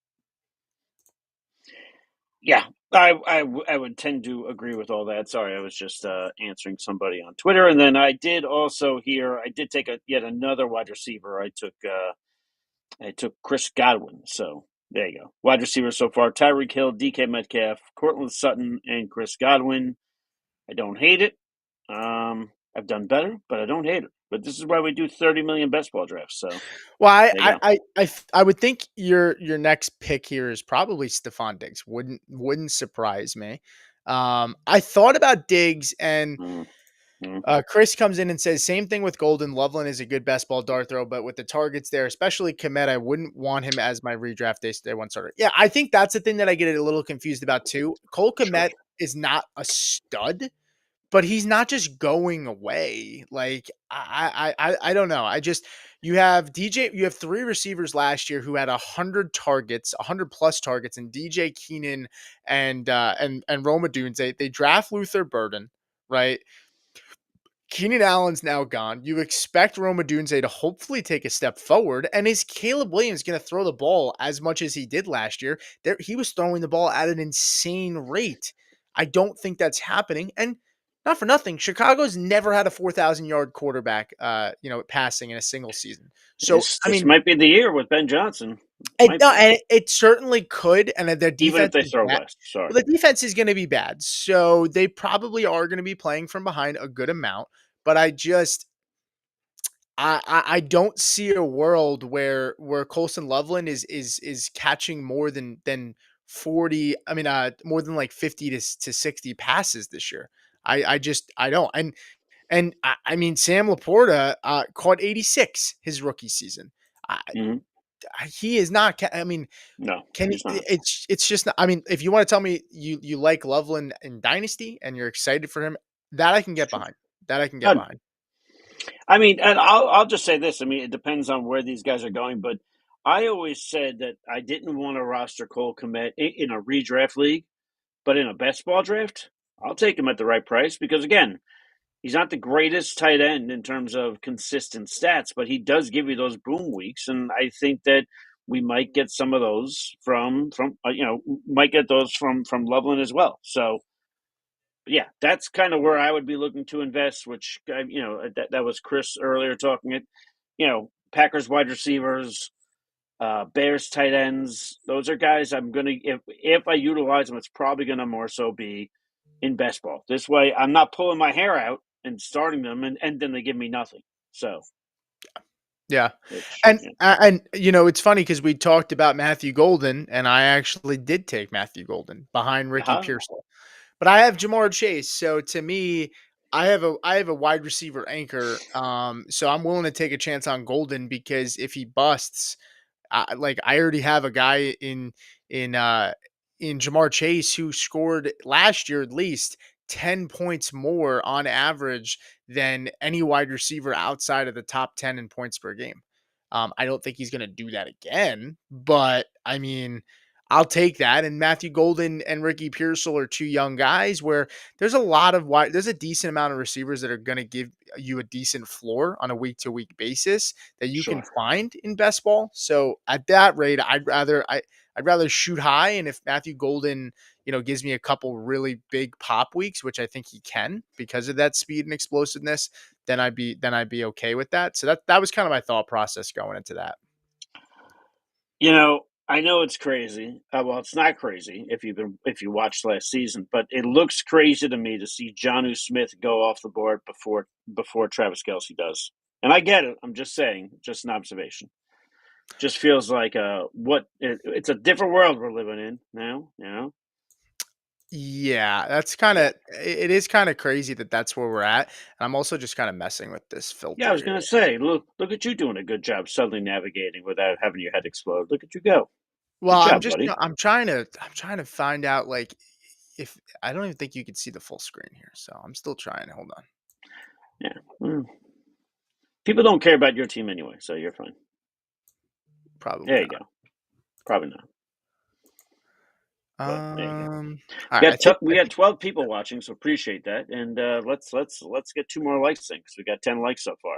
Speaker 3: Yeah. I would tend to agree with all that. Sorry, I was just answering somebody on Twitter, and then I did also hear I did take yet another wide receiver. I took Chris Godwin. So there you go. Wide receivers so far: Tyreek Hill, DK Metcalf, Cortland Sutton, and Chris Godwin. I don't hate it. I've done better, but I don't hate it. But this is why we do 30 million best ball drafts. So
Speaker 1: Well,
Speaker 3: there you go.
Speaker 1: I would think your next pick here is probably Stephon Diggs. Wouldn't surprise me. I thought about Diggs and
Speaker 3: Mm, mm.
Speaker 1: Chris comes in and says, same thing with Golden. Loveland is a good best ball dart throw, but with the targets there, especially Komet, I wouldn't want him as my redraft day one starter. Yeah, I think that's the thing that I get a little confused about too. Cole
Speaker 3: Sure.
Speaker 1: Komet is not a stud, but he's not just going away. Like I don't know. You have you have three receivers last year who had 100 targets, 100 plus targets, and DJ Keenan and Roma Dunes. They draft Luther Burden, right? Keenan Allen's now gone. You expect Roma Dunze to hopefully take a step forward. And is Caleb Williams going to throw the ball as much as he did last year? He was throwing the ball at an insane rate. I don't think that's happening. And not for nothing, Chicago's never had a 4,000-yard quarterback, passing in a single season. So, I
Speaker 3: This
Speaker 1: mean,
Speaker 3: might be the year with Ben Johnson. Might be,
Speaker 1: and it certainly could. And their
Speaker 3: even if
Speaker 1: defense
Speaker 3: they
Speaker 1: is
Speaker 3: throw
Speaker 1: bad.
Speaker 3: West. Sorry.
Speaker 1: Well, the defense is going to be bad. So they probably are going to be playing from behind a good amount. But I don't see a world where Colson Loveland is catching more than 40. I mean, more than like 50 to 60 passes this year. I don't. I mean, Sam Laporta caught 86 his rookie season. I,
Speaker 3: Hmm.
Speaker 1: he is not. I mean,
Speaker 3: No,
Speaker 1: can
Speaker 3: he's not.
Speaker 1: it's just not, I mean, if you want to tell me you like Loveland in Dynasty and you're excited for him, that I can get
Speaker 3: Sure.
Speaker 1: behind. That I can get
Speaker 3: Good.
Speaker 1: behind.
Speaker 3: I mean, and I'll just say this. I mean, it depends on where these guys are going, but I always said that I didn't want to roster Cole Kmet in a redraft league, but in a best ball draft, I'll take him at the right price, because again, he's not the greatest tight end in terms of consistent stats, but he does give you those boom weeks, and I think that we might get some of those might get those from Loveland as well. So yeah, that's kind of where I would be looking to invest. Which that was Chris earlier talking it. Packers wide receivers, Bears tight ends. Those are guys I'm gonna, if I utilize them, it's probably gonna more so be in best ball. This way, I'm not pulling my hair out and starting them, and then they give me nothing. So,
Speaker 1: Yeah.
Speaker 3: which,
Speaker 1: And
Speaker 3: yeah.
Speaker 1: it's funny because we talked about Matthew Golden, and I actually did take Matthew Golden behind Ricky
Speaker 3: Uh-huh.
Speaker 1: Pearsall. But I have Jamar Chase. So to me, I have a wide receiver anchor. So I'm willing to take a chance on Golden because if he busts, I already have a guy in uh in Jamar Chase who scored last year at least 10 points more on average than any wide receiver outside of the top 10 in points per game. I don't think he's going to do that again, but I mean, I'll take that. And Matthew Golden and Ricky Pearsall are two young guys where there's a decent amount of receivers that are going to give you a decent floor on a week to week basis that you can
Speaker 3: Sure.
Speaker 1: find in best ball. So at that rate, I'd rather shoot high. And if Matthew Golden, gives me a couple really big pop weeks, which I think he can because of that speed and explosiveness, then I'd be okay with that. So that was kind of my thought process going into that.
Speaker 3: I know it's crazy. Well, it's not crazy if you watched last season, but it looks crazy to me to see Jonnu Smith go off the board before Travis Kelce does. And I get it. I'm just saying, just an observation. Just feels like it's a different world we're living in now.
Speaker 1: Yeah, that's
Speaker 3: Yeah.
Speaker 1: it is kind of crazy that that's where we're at. And I'm also just kind of messing with this
Speaker 3: Yeah, I
Speaker 1: filter
Speaker 3: was
Speaker 1: here.
Speaker 3: gonna say, look at you doing a good job suddenly navigating without having your head explode. Look at you go.
Speaker 1: Well,
Speaker 3: Good job, buddy.
Speaker 1: I'm trying to find out like if I don't even think you can see the full screen here. So I'm still trying. Hold on.
Speaker 3: Yeah. Mm. People don't care about your team anyway, so you're fine.
Speaker 1: Probably
Speaker 3: There you
Speaker 1: not.
Speaker 3: go. Probably not. But there you go.
Speaker 1: All right.
Speaker 3: We got 12 people watching, so appreciate that. And let's get 2 more likes in because we got 10 likes so far.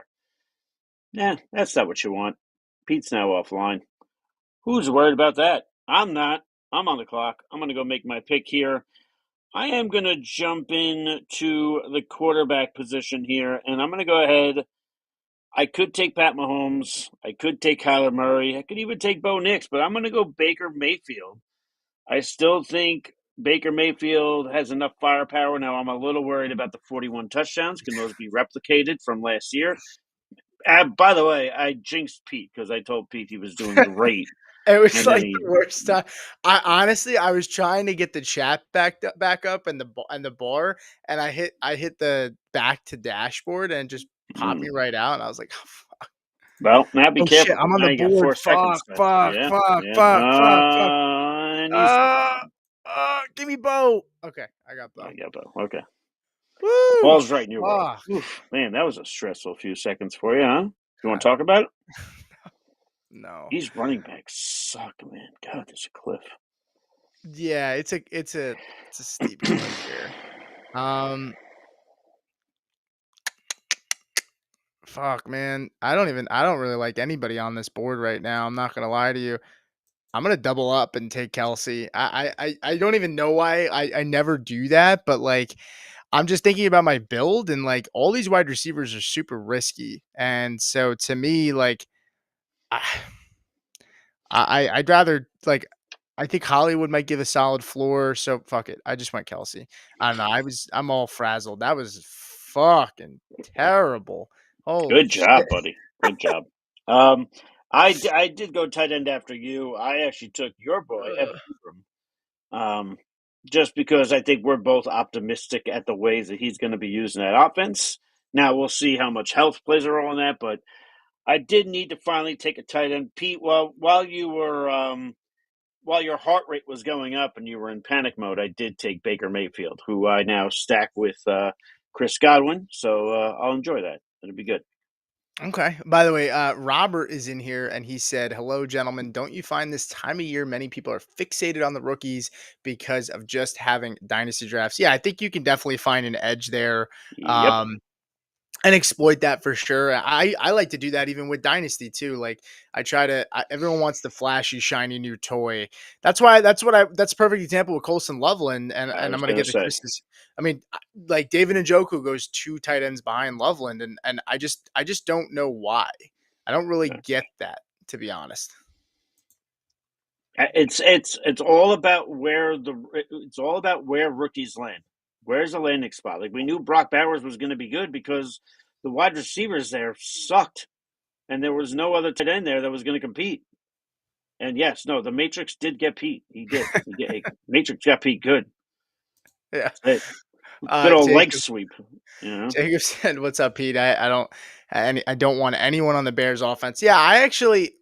Speaker 3: Yeah, that's not what you want. Pete's now offline. Who's worried about that? I'm not. I'm on the clock. I'm gonna go make my pick here. I am gonna jump in to the quarterback position here, and I'm gonna go ahead. I could take Pat Mahomes. I could take Kyler Murray. I could even take Bo Nix, but I'm going to go Baker Mayfield. I still think Baker Mayfield has enough firepower. Now, I'm a little worried about the 41 touchdowns. Can those be replicated from last year? By the way, I jinxed Pete because I told Pete he was doing great.
Speaker 1: It was
Speaker 3: And then
Speaker 1: like
Speaker 3: he,
Speaker 1: the worst time. I was trying to get the chat back up and the bar, and I hit the back to dashboard and it just popped me right out. And I was like,
Speaker 3: well, now be
Speaker 1: oh shit,
Speaker 3: careful
Speaker 1: I'm
Speaker 3: because
Speaker 1: on
Speaker 3: now
Speaker 1: the
Speaker 3: you got
Speaker 1: board.
Speaker 3: 4 seconds
Speaker 1: Fuck,
Speaker 3: left.
Speaker 1: fuck,
Speaker 3: Yeah,
Speaker 1: fuck,
Speaker 3: yeah.
Speaker 1: fuck, fuck, fuck.
Speaker 3: And he's gone.
Speaker 1: Give me Bo. Okay, I got Bo.
Speaker 3: I got Bo. Okay.
Speaker 1: Woo!
Speaker 3: Ball's right in your way.
Speaker 1: Fuck.
Speaker 3: Oof, man, that was a stressful few seconds for you, huh? You want
Speaker 1: Uh,
Speaker 3: to talk about it?
Speaker 1: no.
Speaker 3: These running backs suck, man. God, there's a cliff.
Speaker 1: Yeah, it's a steep cliff here. Um, Fuck, man. I don't really like anybody on this board right now. I'm not gonna lie to you. I'm gonna double up and take Kelsey. I don't even know why I never do that, but like I'm just thinking about my build and like all these wide receivers are super risky. And so to me, like I, I'd rather like I think Hollywood might give a solid floor. So fuck it. I just went Kelsey. I don't know. I'm all frazzled. That was fucking terrible. Holy
Speaker 3: Good
Speaker 1: shit.
Speaker 3: job, buddy. Good job. Um, I did go tight end after you. I actually took your boy, Evan Ingram, just because I think we're both optimistic at the ways that he's going to be using that offense. Now, we'll see how much health plays a role in that, but I did need to finally take a tight end. Pete, while your heart rate was going up and you were in panic mode, I did take Baker Mayfield, who I now stack with Chris Godwin. So I'll enjoy that. It'll be good.
Speaker 1: Okay. By the way, Robert is in here and he said, "Hello, gentlemen. Don't you find this time of year many people are fixated on the rookies because of just having dynasty drafts?" Yeah, I think you can definitely find an edge there.
Speaker 3: Yep.
Speaker 1: Um, and exploit that for sure. I like to do that even with Dynasty too. Like everyone wants the flashy, shiny new toy. That's a perfect example with Colson Loveland.
Speaker 3: I
Speaker 1: And I'm
Speaker 3: was
Speaker 1: going to
Speaker 3: going
Speaker 1: get
Speaker 3: to
Speaker 1: to
Speaker 3: say.
Speaker 1: Chris's. I mean, like David Njoku goes two tight ends behind Loveland. And I just don't know why. I don't really
Speaker 3: Yeah.
Speaker 1: get that, to be honest.
Speaker 3: It's all about it's all about where rookies land. Where's the landing spot? Like we knew Brock Bowers was going to be good because the wide receivers there sucked, and there was no other tight end there that was going to compete. And yes, no, the Matrix did get Pete. He did. Matrix got Pete good.
Speaker 1: Yeah.
Speaker 3: That's it. Good old leg
Speaker 1: Jacob
Speaker 3: sweep. You know.
Speaker 1: Jacob said, "What's up, Pete? I don't want anyone on the Bears offense." Yeah, I actually,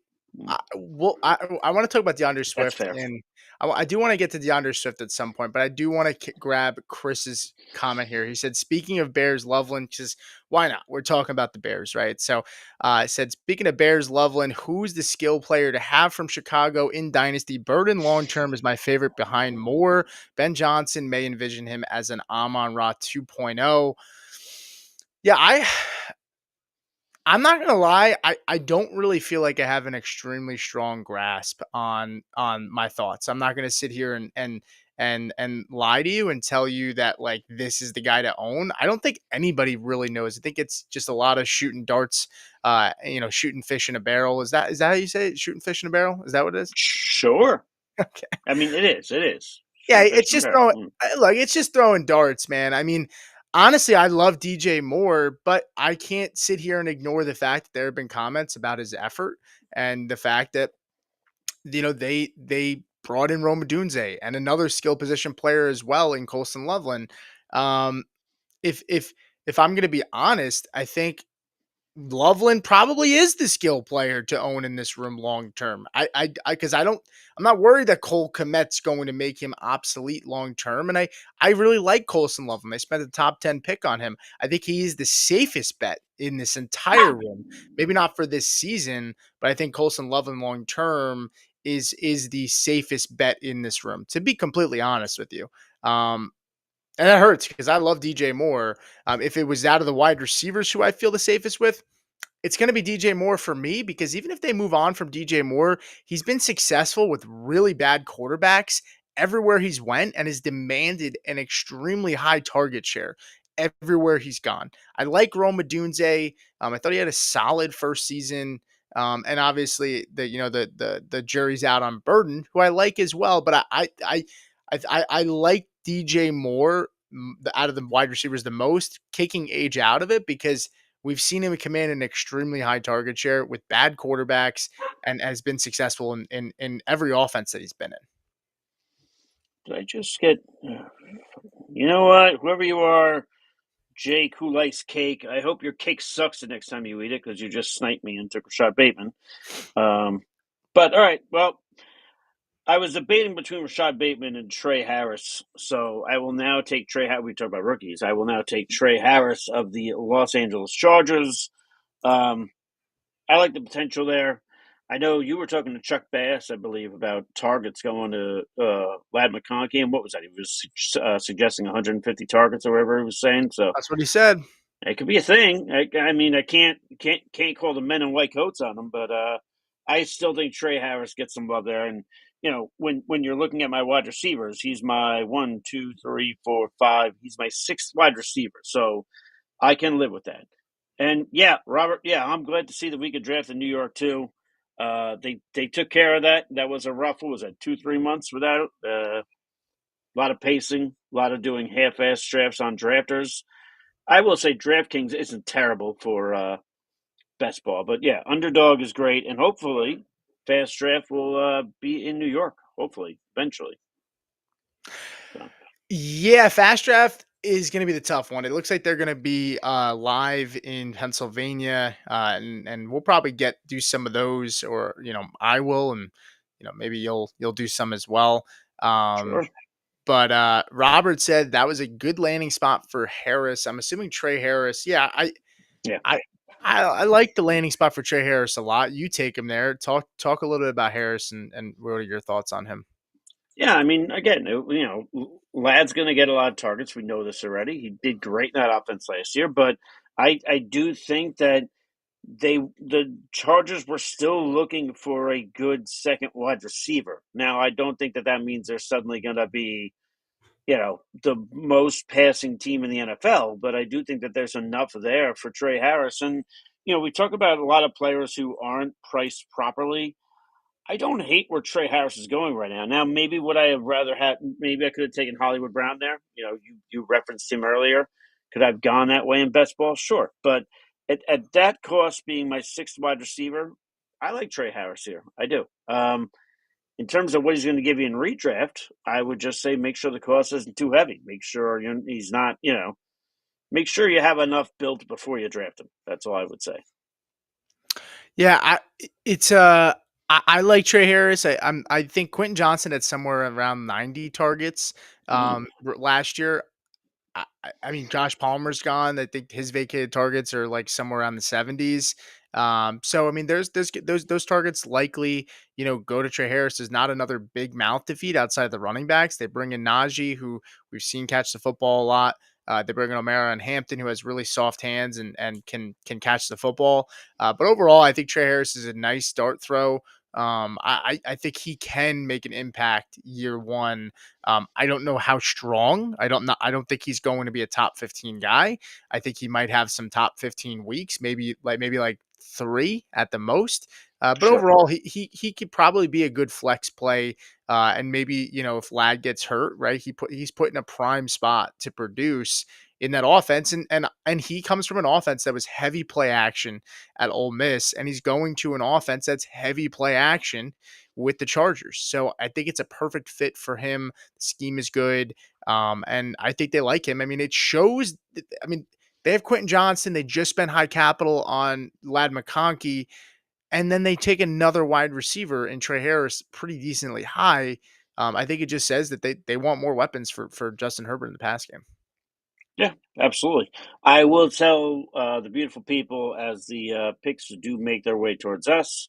Speaker 1: I want to talk about DeAndre
Speaker 3: That's
Speaker 1: Swift,
Speaker 3: fair.
Speaker 1: and I do want to get to DeAndre Swift at some point, but I do want to grab Chris's comment here. He said, "Speaking of Bears, Loveland, because why not? We're talking about the Bears, right?" So, I said, "Speaking of Bears, Loveland, who's the skill player to have from Chicago in Dynasty? Burden long term is my favorite behind Moore. Ben Johnson may envision him as an Amon-Ra 2.0." Yeah, I'm not gonna lie. I don't really feel like I have an extremely strong grasp on my thoughts. I'm not gonna sit here and lie to you and tell you that like this is the guy to own. I don't think anybody really knows. I think it's just a lot of shooting darts, shooting fish in a barrel. Is that how you say it? Shooting fish in a barrel? Is that what it is?
Speaker 3: Sure.
Speaker 1: Okay.
Speaker 3: I mean, it is. It is.
Speaker 1: Yeah,
Speaker 3: Shooting fish
Speaker 1: it's
Speaker 3: from
Speaker 1: just
Speaker 3: there.
Speaker 1: throwing look, it's just throwing darts, man. I mean, honestly, I love DJ Moore, but I can't sit here and ignore the fact that there have been comments about his effort and the fact that they brought in Roma Dunze and another skill position player as well in Colston Loveland. Um, if I'm going to be honest, I think Loveland probably is the skill player to own in this room long term. Because I'm not worried that Cole Kmet's going to make him obsolete long term. And I really like Colson Loveland. I spent a top 10 pick on him. I think he is the safest bet in this entire room. Maybe not for this season, but I think Colson Loveland long term is the safest bet in this room, to be completely honest with you. And that hurts because I love DJ Moore. If it was out of the wide receivers who I feel the safest with, it's going to be DJ Moore for me, because even if they move on from DJ Moore, he's been successful with really bad quarterbacks everywhere he's went and has demanded an extremely high target share everywhere he's gone. I like Roma Dunze. I thought he had a solid first season. And obviously the jury's out on Burden, who I like as well. But I like DJ Moore out of the wide receivers the most, kicking age out of it, because we've seen him command an extremely high target share with bad quarterbacks and has been successful in every offense that he's been in.
Speaker 3: Did I just get? You know what? Whoever you are, Jake, who likes cake, I hope your cake sucks the next time you eat it, because you just sniped me and took Rashad Bateman. But all right, well, I was debating between Rashad Bateman and Trey Harris, so I will now take Trey. We talk about rookies. I will now take Trey Harris of the Los Angeles Chargers. Um, I like the potential there. I know you were talking to Chuck Bass, I believe, about targets going to Lad McConkey, and what was that? He was suggesting 150 targets or whatever he was saying. So
Speaker 1: That's what he said.
Speaker 3: it could be a thing. I mean, I can't call the men in white coats on them, but I still think Trey Harris gets some love there. And when you're looking at my wide receivers, he's my 1, 2, 3, 4, 5. He's my sixth wide receiver, so I can live with that. And yeah, Robert, yeah, I'm glad to see that we could draft in New York too. They took care of that. That was a rough. What was that? 2-3 months without a lot of pacing, a lot of doing half-ass drafts on drafters. I will say DraftKings isn't terrible for best ball, but yeah, underdog is great, and hopefully, fast draft will be in New York. Hopefully, eventually. So.
Speaker 1: Yeah, fast draft is going to be the tough one. It looks like they're going to be live in Pennsylvania, and we'll probably do some of those, or I will, and maybe you'll do some as well.
Speaker 3: Sure.
Speaker 1: But Robert said that was a good landing spot for Harris. I'm assuming Trey Harris. Yeah,
Speaker 3: Yeah.
Speaker 1: I like the landing spot for Trey Harris a lot. You take him there. Talk a little bit about Harris and what are your thoughts on him?
Speaker 3: Yeah, I mean, again, Lad's going to get a lot of targets. We know this already. He did great in that offense last year, but I do think that the Chargers were still looking for a good second wide receiver. Now, I don't think that means they're suddenly going to be, the most passing team in the NFL, but I do think that there's enough there for Trey Harris. And, we talk about a lot of players who aren't priced properly. I don't hate where Trey Harris is going right now. Now, maybe would I have rather had? Maybe I could have taken Hollywood Brown there. You referenced him earlier. Could I have gone that way in best ball? Sure, but At that cost, being my sixth wide receiver, I like Trey Harris here. I do. In terms of what he's going to give you in redraft, I would just say make sure the cost isn't too heavy. Make sure he's not, make sure you have enough built before you draft him. That's all I would say.
Speaker 1: Yeah, it's I like Trey Harris. I think Quentin Johnson had somewhere around 90 targets last year. I mean, Josh Palmer's gone. I think his vacated targets are like somewhere around the 70s. So I mean, there's those targets likely, go to Trey Harris. There's not another big mouth to feed outside of the running backs. They bring in Najee, who we've seen catch the football a lot. They bring in O'Mara and Hampton, who has really soft hands and can catch the football. But overall, I think Trey Harris is a nice start throw. I think he can make an impact year one. I don't know how strong. I don't think he's going to be a top 15 guy. I think he might have some top 15 weeks, maybe like 3 at the most. But
Speaker 3: Sure.
Speaker 1: overall, he could probably be a good flex play. And maybe, if Lad gets hurt, right? He's put in a prime spot to produce in that offense. And he comes from an offense that was heavy play action at Ole Miss, and he's going to an offense that's heavy play action with the Chargers. So I think it's a perfect fit for him. The scheme is good. And I think they like him. I mean, it shows. I mean, they have Quentin Johnson. They just spent high capital on Lad McConkey, and then they take another wide receiver in Trey Harris pretty decently high. I think it just says that they want more weapons for Justin Herbert in the pass game.
Speaker 3: Yeah, absolutely. I will tell the beautiful people as the picks do make their way towards us.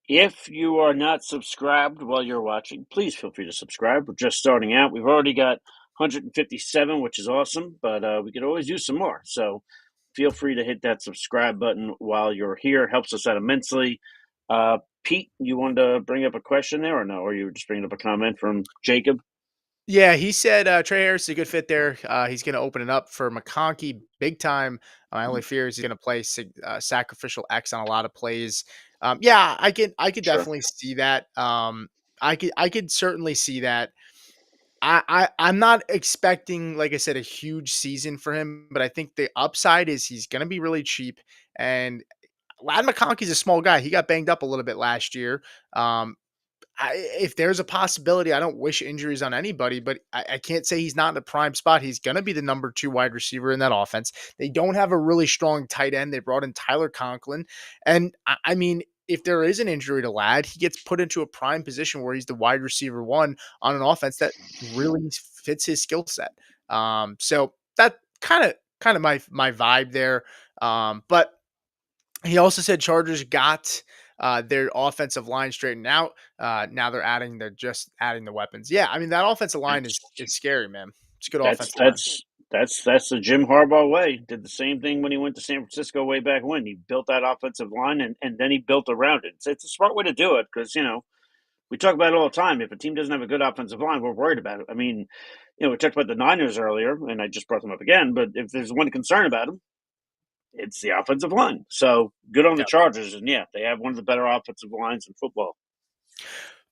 Speaker 3: If you are not subscribed while you're watching, please feel free to subscribe. We're just starting out. We've already got 157, which is awesome, but we could always use some more. So feel free to hit that subscribe button while you're here. It helps us out immensely. Pete, you wanted to bring up a question there or no? Or you were just bringing up a comment from Jacob?
Speaker 1: Yeah, he said Trey Harris is a good fit there. He's going to open it up for McConkey big time. My only fear is he's going to play sacrificial X on a lot of plays. Yeah, I could
Speaker 3: Sure.
Speaker 1: definitely see that. I could certainly see that. I'm not expecting, like I said, a huge season for him, but I think the upside is he's going to be really cheap. And Lad McConkey's a small guy. He got banged up a little bit last year. Um, if there's a possibility, I don't wish injuries on anybody, but I can't say he's not in a prime spot. He's going to be the number 2 wide receiver in that offense. They don't have a really strong tight end. They brought in Tyler Conklin. And I mean, if there is an injury to Lad, he gets put into a prime position where he's the wide receiver 1 on an offense that really fits his skill set. So that kind of my vibe there. But he also said Chargers got their offensive line straightened out. Now they're just adding the weapons. Yeah, I mean that offensive line is
Speaker 3: That's
Speaker 1: scary, man. It's a good
Speaker 3: that's
Speaker 1: offensive line.
Speaker 3: that's that's the Jim Harbaugh way. Did the same thing when he went to San Francisco way back when. He built that offensive line and then he built around it. It's a smart way to do it because we talk about it all the time. If a team doesn't have a good offensive line, we're worried about it. I mean, we talked about the Niners earlier, and I just brought them up again. But if there's one concern about them, it's the offensive line. So good on the
Speaker 1: Yeah.
Speaker 3: Chargers, and yeah, they have one of the better offensive lines in football.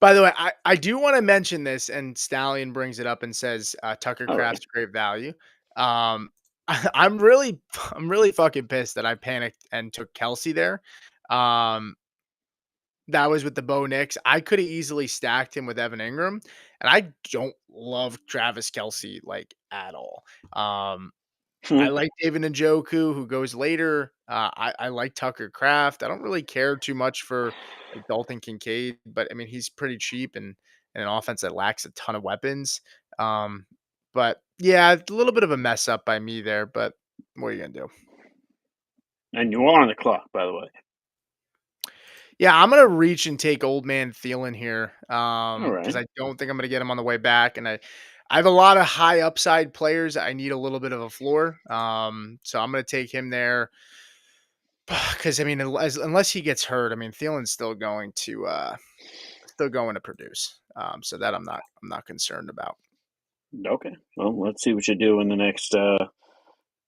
Speaker 1: By the way, I do want to mention this, and Stallion brings it up and says Tucker
Speaker 3: All right.
Speaker 1: Craft's great value. I'm really I'm really fucking pissed that I panicked and took Kelsey there. Um, that was with the Bo Nix. I could have easily stacked him with Evan Ingram, and I don't love Travis Kelsey like at all. I like David Njoku, who goes later. I like Tucker Craft. I don't really care too much for like Dalton Kincaid, but I mean he's pretty cheap and an offense that lacks a ton of weapons. Um, but yeah, a little bit of a mess up by me there. But what are you gonna do?
Speaker 3: And you are on the clock, by the way.
Speaker 1: Yeah, I'm gonna reach and take old man Thielen here,
Speaker 3: All
Speaker 1: because
Speaker 3: right.
Speaker 1: I don't think I'm gonna get him on the way back, and I have a lot of high upside players. I need a little bit of a floor, so I'm gonna take him there. Because I mean, unless he gets hurt, I mean, Thielen's still going to produce. So that I'm not concerned about.
Speaker 3: Okay. Well, let's see what you do in the next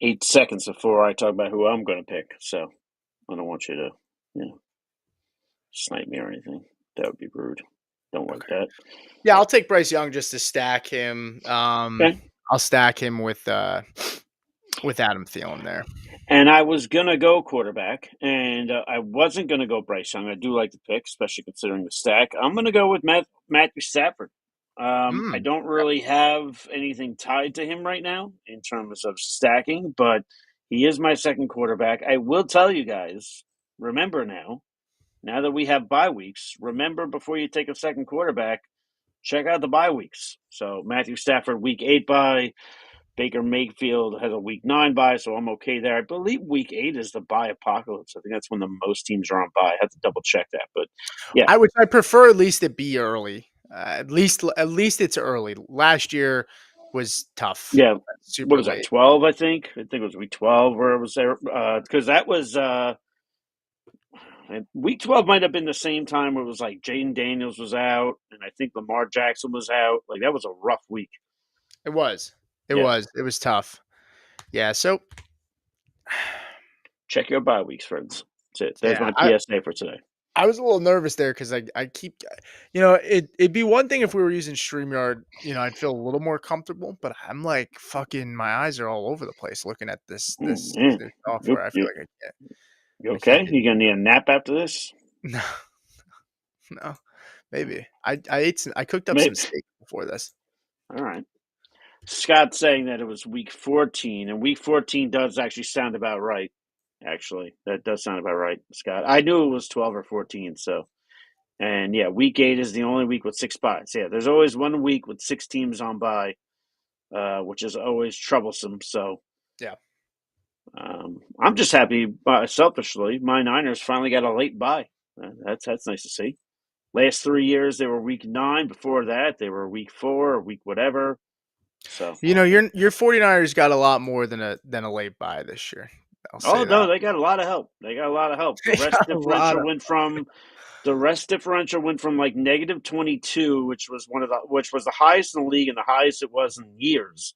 Speaker 3: 8 seconds before I talk about who I'm going to pick. So I don't want you to, snipe me or anything. That would be rude. Don't like
Speaker 1: Okay.
Speaker 3: that.
Speaker 1: Yeah, I'll take Bryce Young just to stack him.
Speaker 3: Okay.
Speaker 1: I'll stack him with with Adam Thielen there.
Speaker 3: And I was going to go quarterback, and I wasn't going to go Bryce Young. I do like the pick, especially considering the stack. I'm going to go with Matthew Stafford. I don't really have anything tied to him right now in terms of stacking, but he is my second quarterback. I will tell you guys, remember now that we have bye weeks, remember before you take a second quarterback, check out the bye weeks. So Matthew Stafford, week 8 bye. Baker Mayfield has a week 9 bye, so I'm okay there. I believe week 8 is the bye apocalypse. I think that's when the most teams are on bye. I have to double check that, but yeah,
Speaker 1: I prefer at least it be early. At least it's early. Last year was tough.
Speaker 3: yeah. What
Speaker 1: Super
Speaker 3: was that?
Speaker 1: late.
Speaker 3: 12, I think. I think it was week 12 where it was there because that was week 12 might have been the same time where it was like Jaden Daniels was out, and I think Lamar Jackson was out. Like that was a rough week.
Speaker 1: It was. It
Speaker 3: Yeah,
Speaker 1: was. It was tough. Yeah. So
Speaker 3: check your bye weeks, friends. That's it. There's
Speaker 1: yeah,
Speaker 3: my PSA for today.
Speaker 1: I was a little nervous there because I keep, it'd be one thing if we were using StreamYard, I'd feel a little more comfortable, but I'm like fucking, my eyes are all over the place looking at this
Speaker 3: Man.
Speaker 1: software. I feel
Speaker 3: You,
Speaker 1: like
Speaker 3: you
Speaker 1: I can't
Speaker 3: okay?
Speaker 1: do
Speaker 3: You gonna need a nap after this?
Speaker 1: no, no, maybe I cooked up some
Speaker 3: Maybe.
Speaker 1: steak before this.
Speaker 3: All right. Scott's saying that it was week 14, and week 14 does actually sound about right. Actually, that does sound about right, Scott. I knew it was 12 or 14, so. And yeah, week 8 is the only week with 6 byes. Yeah, there's always 1 week with 6 teams on bye, which is always troublesome. So
Speaker 1: Yeah.
Speaker 3: I'm just happy, selfishly, my Niners finally got a late bye. That's nice to see. Last 3 years, they were week 9. Before that, they were week 4 or week whatever. So,
Speaker 1: Your 49ers got a lot more than a late buy this year. I'll say
Speaker 3: oh
Speaker 1: that.
Speaker 3: no, they got a lot of help. They got a lot of help.
Speaker 1: They got a lot of
Speaker 3: The rest differential went from like negative 22, which was the highest in the league and the highest it was in years.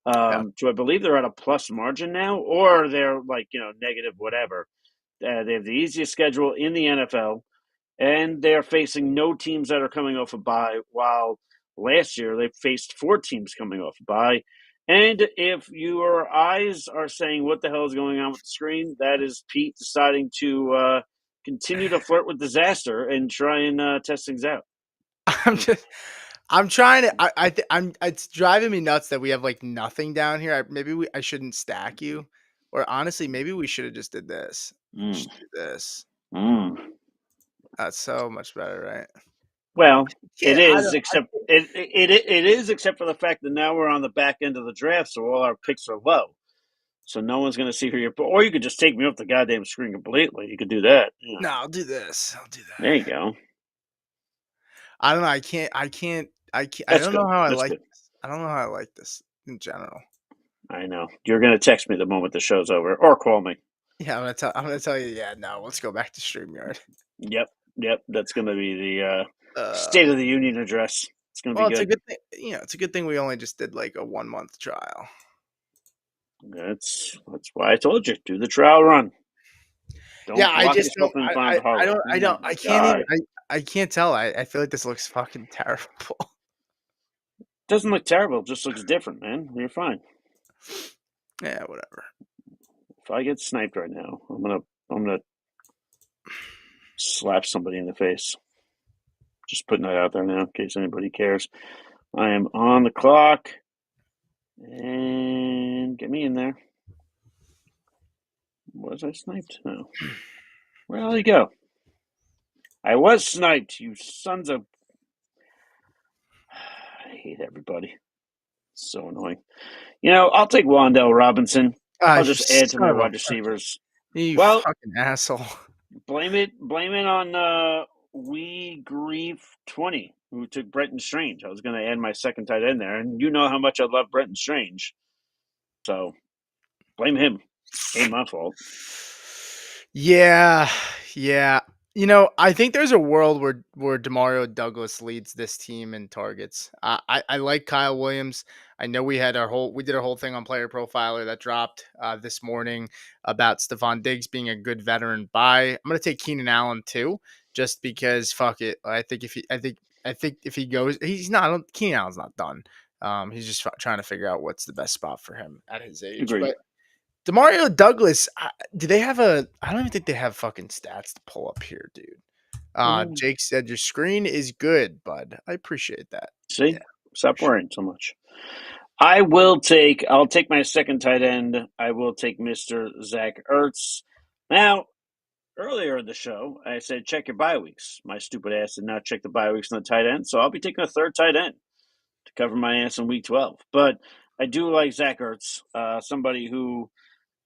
Speaker 1: yeah.
Speaker 3: To I believe they're at a plus margin now, or they're like negative whatever. They have the easiest schedule in the NFL, and they are facing no teams that are coming off a bye. While last year they faced 4 teams coming off a bye. And if your eyes are saying what the hell is going on with the screen, that is Pete deciding to continue to flirt with disaster and try and test things out.
Speaker 1: I'm trying to. I'm. It's driving me nuts that we have like nothing down here. I shouldn't stack you, or honestly, maybe we should have just did this.
Speaker 3: Mm.
Speaker 1: Just do this.
Speaker 3: Mm.
Speaker 1: That's so much better, right?
Speaker 3: Well, it
Speaker 1: Yeah, I
Speaker 3: is,
Speaker 1: don't.
Speaker 3: except it is, except for the fact that now we're on the back end of the draft, so all our picks are low. So no one's going to see who you're. Or you could just take me off the goddamn screen completely. You could do that. Yeah.
Speaker 1: No, I'll do this. I'll do that.
Speaker 3: There you go.
Speaker 1: I don't know. I can't. I can't. I can't. I
Speaker 3: That's
Speaker 1: don't know
Speaker 3: good.
Speaker 1: how I
Speaker 3: That's
Speaker 1: like
Speaker 3: good.
Speaker 1: this. I don't know how I like this in general.
Speaker 3: I know. You're going to text me the moment the show's over, or call me.
Speaker 1: Yeah, I'm gonna tell you. Yeah, no. Let's go back to StreamYard.
Speaker 3: Yep. That's going to be the
Speaker 1: Uh,
Speaker 3: State of the Union address. It's going to
Speaker 1: well,
Speaker 3: be
Speaker 1: it's a
Speaker 3: good.
Speaker 1: good thing. It's a good thing we only just did like a 1 month trial.
Speaker 3: That's why I told you do the trial run.
Speaker 1: Yeah,
Speaker 3: Don't
Speaker 1: I
Speaker 3: lock
Speaker 1: just
Speaker 3: yourself
Speaker 1: don't.
Speaker 3: in the hallway.
Speaker 1: I don't. I can't even.
Speaker 3: Die.
Speaker 1: I can't tell. I feel like this looks fucking terrible.
Speaker 3: Doesn't look terrible. It just looks different, man. You're fine.
Speaker 1: Yeah, whatever.
Speaker 3: If I get sniped right now, I'm gonna slap somebody in the face. Just putting that out there now in case anybody cares. I am on the clock. And get me in there. Was I sniped? No. Where'd he go? I was sniped, you sons of. I hate everybody. It's so annoying. I'll take Wandell Robinson. I'll
Speaker 1: You
Speaker 3: just add to
Speaker 1: son
Speaker 3: my
Speaker 1: of a
Speaker 3: wide receivers.
Speaker 1: you
Speaker 3: Well,
Speaker 1: fucking asshole.
Speaker 3: blame it on We Grieve 20, who took Brenton Strange. I was going to add my second tight end there, and you know how much I love Brenton Strange. So, blame him. Ain't my fault.
Speaker 1: Yeah, yeah. I think there's a world where Demario Douglas leads this team in targets. I like Kyle Williams. I know we did our whole thing on Player Profiler that dropped this morning about Stephon Diggs being a good veteran buy. I'm gonna take Keenan Allen too, just because fuck it. I think if he goes, he's not. Keenan Allen's not done. He's just trying to figure out what's the best spot for him at his age.
Speaker 3: Agreed.
Speaker 1: But Demario Douglas, do they have a? I don't even think they have fucking stats to pull up here, dude. Jake said your screen is good, bud. I appreciate that.
Speaker 3: See,
Speaker 1: Yeah,
Speaker 3: stop
Speaker 1: appreciate
Speaker 3: worrying so much. I'll take my second tight end. I will take Mr. Zach Ertz. Now, earlier in the show, I said check your bye weeks. My stupid ass did not check the bye weeks on the tight end, so I'll be taking a third tight end to cover my ass in week 12. But I do like Zach Ertz, somebody who,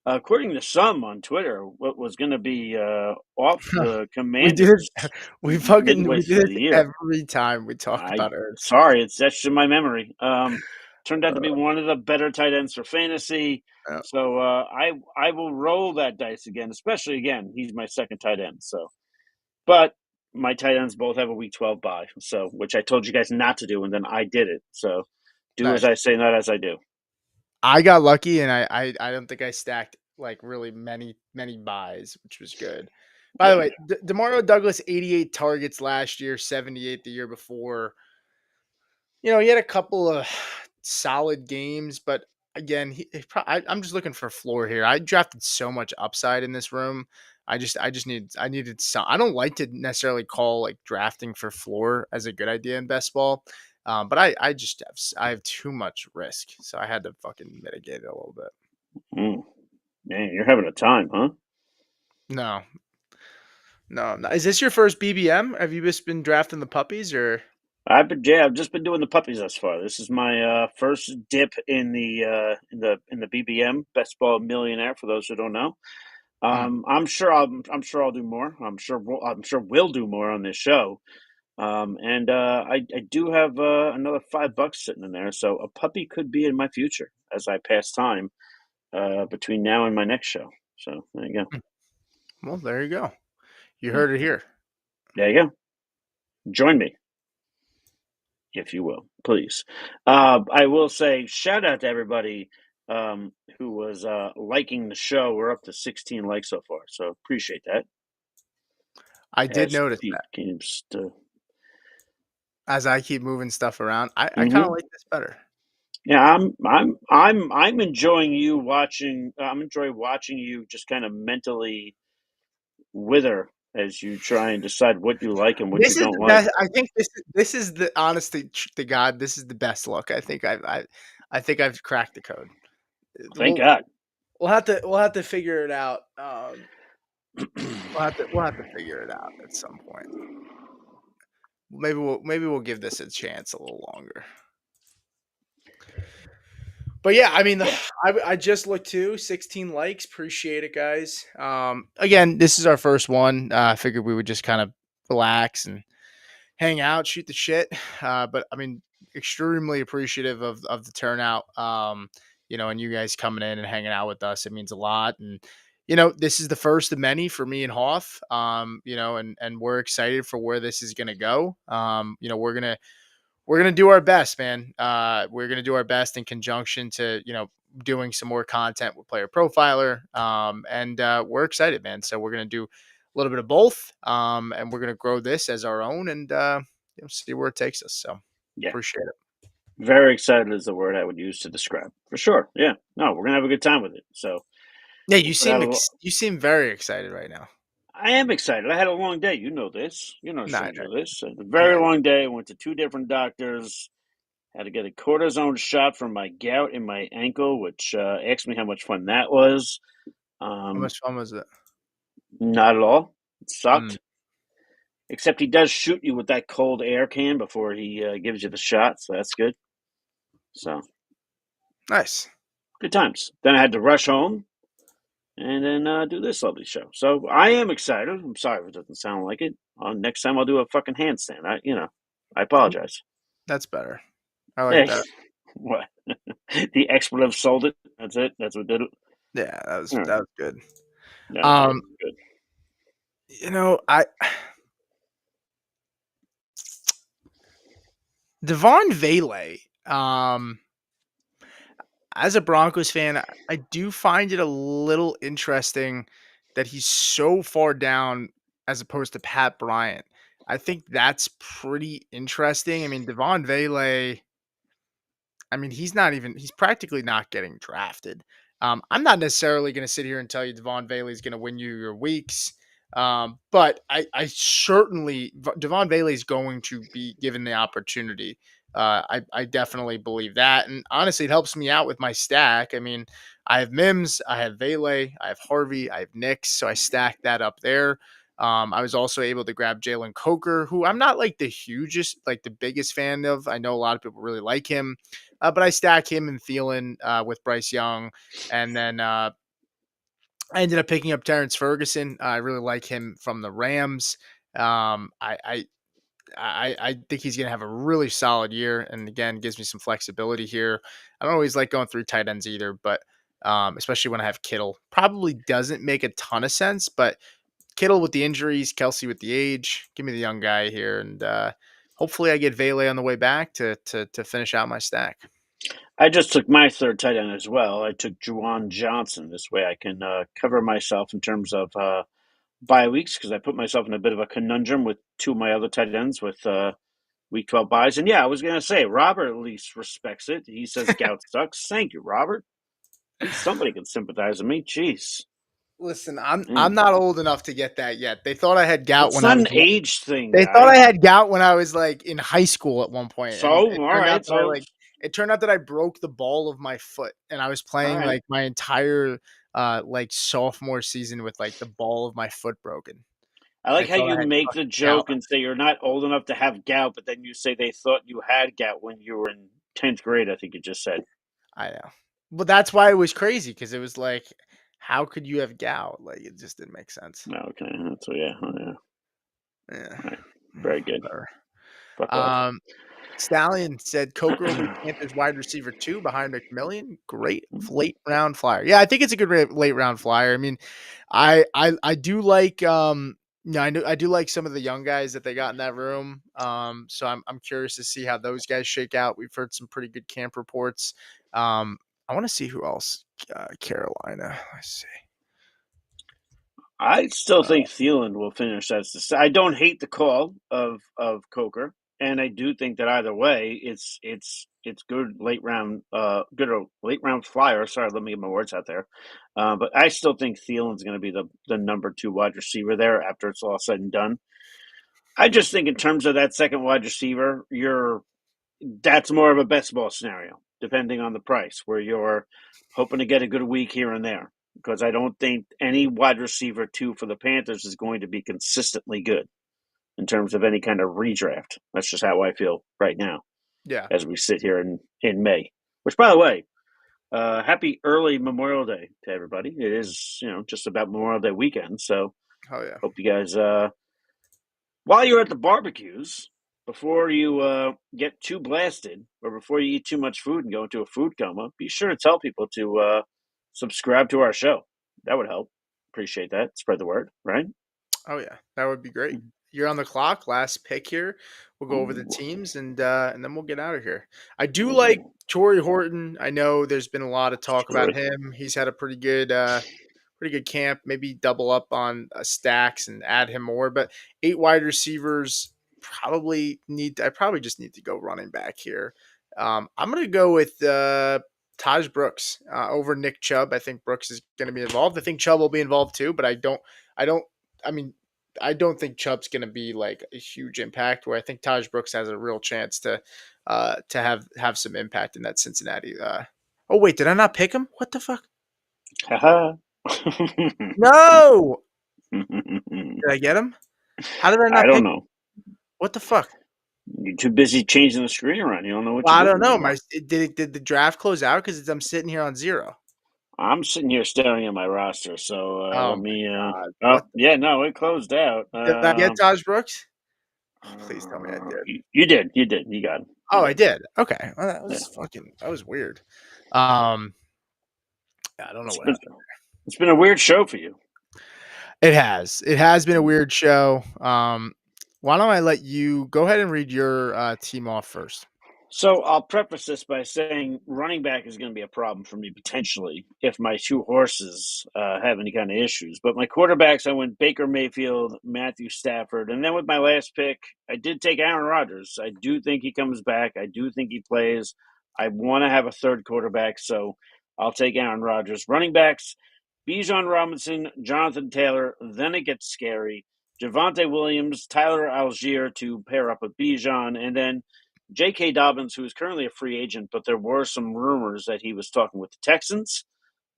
Speaker 3: according to some on Twitter, what was going to be off
Speaker 1: that.
Speaker 3: the
Speaker 1: We do
Speaker 3: Commanders
Speaker 1: it. We
Speaker 3: midway
Speaker 1: do
Speaker 3: through
Speaker 1: this
Speaker 3: the year.
Speaker 1: every time we talk
Speaker 3: I
Speaker 1: about Ertz.
Speaker 3: sorry, it's etched in my memory. Turned out to be
Speaker 1: Uh,
Speaker 3: one of the better tight ends for fantasy.
Speaker 1: uh,
Speaker 3: So I will roll that dice again, especially again. He's my second tight end. So, but my tight ends both have a week 12 bye. So, which I told you guys not to do, and then I did it. So, do as
Speaker 1: nice.
Speaker 3: I say, not as I do.
Speaker 1: I got lucky, and I don't think I stacked like really many buys, which was good. By the
Speaker 3: Yeah.
Speaker 1: way, Demario Douglas 88 targets last year, 78 the year before. He had a couple of solid games, but again, I'm just looking for a floor here. I drafted so much upside in this room. I needed some. I don't like to necessarily call like drafting for floor as a good idea in best ball, but I have too much risk, so I had to fucking mitigate it a little bit.
Speaker 3: Mm. Man, you're having a time, huh?
Speaker 1: No, no. Is this your first BBM? Have you just been drafting the puppies or?
Speaker 3: I've just been doing the puppies thus far. This is my first dip in the BBM Best Ball Millionaire. For those who don't know,
Speaker 1: Hmm.
Speaker 3: I'm sure I'll do more. I'm sure we'll do more on this show. And I do have another $5 sitting in there, so a puppy could be in my future as I pass time between now and my next show. So there you go.
Speaker 1: Well, there you go. You
Speaker 3: Mm.
Speaker 1: heard it here.
Speaker 3: There you go. Join me, if you will, please. I will say shout out to everybody who was liking the show. We're up to 16 likes so far, so appreciate that.
Speaker 1: I did
Speaker 3: As
Speaker 1: notice
Speaker 3: Pete
Speaker 1: that
Speaker 3: keeps to,
Speaker 1: as I keep moving stuff around. I kind of
Speaker 3: hmm
Speaker 1: like this better.
Speaker 3: yeah, I'm enjoying you watching. I'm enjoying watching you just kind of mentally wither as you try and decide what you like and what you
Speaker 1: This is
Speaker 3: don't
Speaker 1: the
Speaker 3: like.
Speaker 1: best. I think this is the honestly to God. This is the best look. I think I've cracked the code.
Speaker 3: Thank
Speaker 1: We'll
Speaker 3: God.
Speaker 1: we'll have to figure it out. We'll have to figure it out at some point. Maybe we'll give this a chance a little longer. But yeah, I mean,
Speaker 3: Yeah,
Speaker 1: I just looked too. 16 likes. Appreciate it, guys. Again, this is our first one. I figured we would just kind of relax and hang out, shoot the shit. But I mean, extremely appreciative of the turnout. And you guys coming in and hanging out with us. It means a lot. And this is the first of many for me and Hoff. And we're excited for where this is gonna go. We're gonna do our best, man. We're gonna do our best in conjunction to doing some more content with Player Profiler, and we're excited, man. So we're gonna do a little bit of both, and we're gonna grow this as our own, and see where it takes us. So
Speaker 3: yeah.
Speaker 1: appreciate it.
Speaker 3: Very excited is the word I would use to describe for sure. Yeah, no, we're gonna have a good time with it. So
Speaker 1: Yeah,
Speaker 3: we're gonna have a.
Speaker 1: you seem very excited right now.
Speaker 3: I am excited. I had a long day. You know this. You're no
Speaker 1: No,
Speaker 3: stranger to this. A
Speaker 1: I
Speaker 3: very
Speaker 1: know.
Speaker 3: long day. I went to two different doctors. Had to get a cortisone shot for my gout in my ankle, which asked me how much fun that was.
Speaker 1: How
Speaker 3: Um,
Speaker 1: much fun was it?
Speaker 3: Not at all. It
Speaker 1: Mm,
Speaker 3: sucked. Except he does shoot you with that cold air can before he gives you the shot, so that's good. So
Speaker 1: nice.
Speaker 3: good times. Then I had to rush home and then do this lovely show. So I am excited. I'm sorry if it doesn't sound like it. Next time I'll do a fucking handstand. I apologize.
Speaker 1: That's better. I like
Speaker 3: Hey,
Speaker 1: that.
Speaker 3: what? The expletive sold it. That's it. That's what did it.
Speaker 1: Yeah,
Speaker 3: All right.
Speaker 1: that was good.
Speaker 3: That was good.
Speaker 1: Um,
Speaker 3: Good.
Speaker 1: I Devon Vele. As a Broncos fan, I do find it a little interesting that he's so far down as opposed to Pat Bryant. I think that's pretty interesting. I mean, Devon Vele, I mean, he's practically not getting drafted. I'm not necessarily going to sit here and tell you Devon Bailey is going to win you your weeks. But I certainly Devon Bailey is going to be given the opportunity. I definitely believe that, and honestly, it helps me out with my stack. I mean, I have Mims, I have Vele, I have Harvey, I have Knicks, so I stacked that up there. I was also able to grab Jalen Coker, who I'm not like the hugest, like the biggest fan of. I know a lot of people really like him, but I stack him and Thielen with Bryce Young, and then I ended up picking up Terrence Ferguson. I really like him from the Rams. I think he's going to have a really solid year, and again, gives me some flexibility here. I don't always like going through tight ends either, but especially when I have Kittle, probably doesn't make a ton of sense. But Kittle with the injuries, Kelsey with the age, give me the young guy here, and hopefully I get Vele on the way back to finish out my stack.
Speaker 3: I just took my third tight end as well. I took Juwan Johnson. This way I can cover myself in terms of bye weeks because I put myself in a bit of a conundrum with two of my other tight ends with week 12 buys. And yeah, I was going to say, Robert at least respects it. He says gout sucks. Thank you, Robert. At least somebody can sympathize with me. Jeez.
Speaker 1: Listen, I'm
Speaker 3: Mm.
Speaker 1: not old enough to get that yet. They thought I had gout
Speaker 3: It's
Speaker 1: when I
Speaker 3: not an
Speaker 1: was
Speaker 3: age thing,
Speaker 1: They thought I
Speaker 3: guy.
Speaker 1: had gout when I was, like, in high school at one point,
Speaker 3: So,
Speaker 1: and
Speaker 3: all right. So,
Speaker 1: it turned out that I broke the ball of my foot, and I was
Speaker 3: all
Speaker 1: playing,
Speaker 3: right.
Speaker 1: like, my entire, like, sophomore season with, like, the ball of my foot broken.
Speaker 3: I
Speaker 1: They
Speaker 3: like how
Speaker 1: thought
Speaker 3: you
Speaker 1: I had
Speaker 3: make the
Speaker 1: fucking gout.
Speaker 3: joke and say you're not old enough to have gout, but then you say they thought you had gout when you were in 10th grade, I think you just said.
Speaker 1: I know. But that's why it was crazy because it was like, how could you have gout? Like, it just didn't make sense.
Speaker 3: Okay. So, yeah. Oh, yeah.
Speaker 1: Yeah.
Speaker 3: All right. Very good.
Speaker 1: Whatever.
Speaker 3: Fuck off.
Speaker 1: Um, Stallion said Coker will be Panthers wide receiver 2 behind McMillian. Great late round flyer. Yeah, I think it's a good late round flyer. I mean, I do like I do like some of the young guys that they got in that room. So I'm curious to see how those guys shake out. We've heard some pretty good camp reports. I want to see who else. Carolina. Let's see.
Speaker 3: I still
Speaker 1: Uh,
Speaker 3: think Thielen will finish as the. I don't hate the call of Coker, and I do think that either way, it's good late round, good late round flyer. Sorry, let me get my words out there. But I still think Thielen's going to be the number 2 wide receiver there after it's all said and done. I just think in terms of that second wide receiver, that's more of a best ball scenario, depending on the price, where you're hoping to get a good week here and there. Because I don't think any wide receiver 2 for the Panthers is going to be consistently good in terms of any kind of redraft. That's just how I feel right now
Speaker 1: yeah.
Speaker 3: as we sit here in May. Which, by the way, happy early Memorial Day to everybody. It is, just about Memorial Day weekend. So
Speaker 1: Oh yeah.
Speaker 3: hope you guys, while you're at the barbecues, before you get too blasted or before you eat too much food and go into a food coma, be sure to tell people to subscribe to our show. That would help. Appreciate that. Spread the word, right?
Speaker 1: Oh yeah, that would be great. You're on the clock. Last pick here. We'll go over the
Speaker 3: Ooh,
Speaker 1: teams and then we'll get out of here. I do like
Speaker 3: ooh,
Speaker 1: Torrey Horton. I know there's been a lot of talk about
Speaker 3: story.
Speaker 1: him. He's had a pretty good camp. Maybe double up on stacks and add him more. But 8 wide receivers I probably just need to go running back here. I'm gonna go with Taj Brooks over Nick Chubb. I think Brooks is going to be involved. I think Chubb will be involved too, but I don't. I mean, I don't think Chubb's going to be like a huge impact. Where I think Taj Brooks has a real chance to have some impact in that Cincinnati. Oh wait, did I not pick him? What the fuck?
Speaker 3: Haha.
Speaker 1: No, did I get him? How did I
Speaker 3: I
Speaker 1: not
Speaker 3: don't
Speaker 1: pick?
Speaker 3: know.
Speaker 1: What the fuck?
Speaker 3: You're too busy changing the screen around. You don't know what
Speaker 1: Well,
Speaker 3: you're
Speaker 1: I don't
Speaker 3: doing
Speaker 1: know.
Speaker 3: anymore.
Speaker 1: Did the draft close out because I'm sitting here on 0?
Speaker 3: I'm sitting here staring at my roster, so
Speaker 1: Oh
Speaker 3: let
Speaker 1: my
Speaker 3: me.
Speaker 1: god!
Speaker 3: Oh,
Speaker 1: What
Speaker 3: yeah, no, it closed out.
Speaker 1: did I get? Taj Brooks? Oh, please tell me I did.
Speaker 3: You did, you got him,
Speaker 1: Oh,
Speaker 3: you
Speaker 1: I
Speaker 3: got him.
Speaker 1: did. Okay, well,
Speaker 3: Yeah,
Speaker 1: that was weird. Um, I don't know
Speaker 3: it's
Speaker 1: what
Speaker 3: been
Speaker 1: happened.
Speaker 3: it's been a weird show for you.
Speaker 1: It has. It has been a weird show. Why don't I let you go ahead and read your team off first?
Speaker 3: So I'll preface this by saying running back is going to be a problem for me potentially if my 2 horses have any kind of issues. But my quarterbacks, I went Baker Mayfield, Matthew Stafford, and then with my last pick, I did take Aaron Rodgers. I do think he comes back. I do think he plays. I want to have a third quarterback, so I'll take Aaron Rodgers. Running backs, Bijan Robinson, Jonathan Taylor. Then it gets scary. Javonte Williams, Tyler Algier to pair up with Bijan, and then J.K. Dobbins, who is currently a free agent, but there were some rumors that he was talking with the Texans.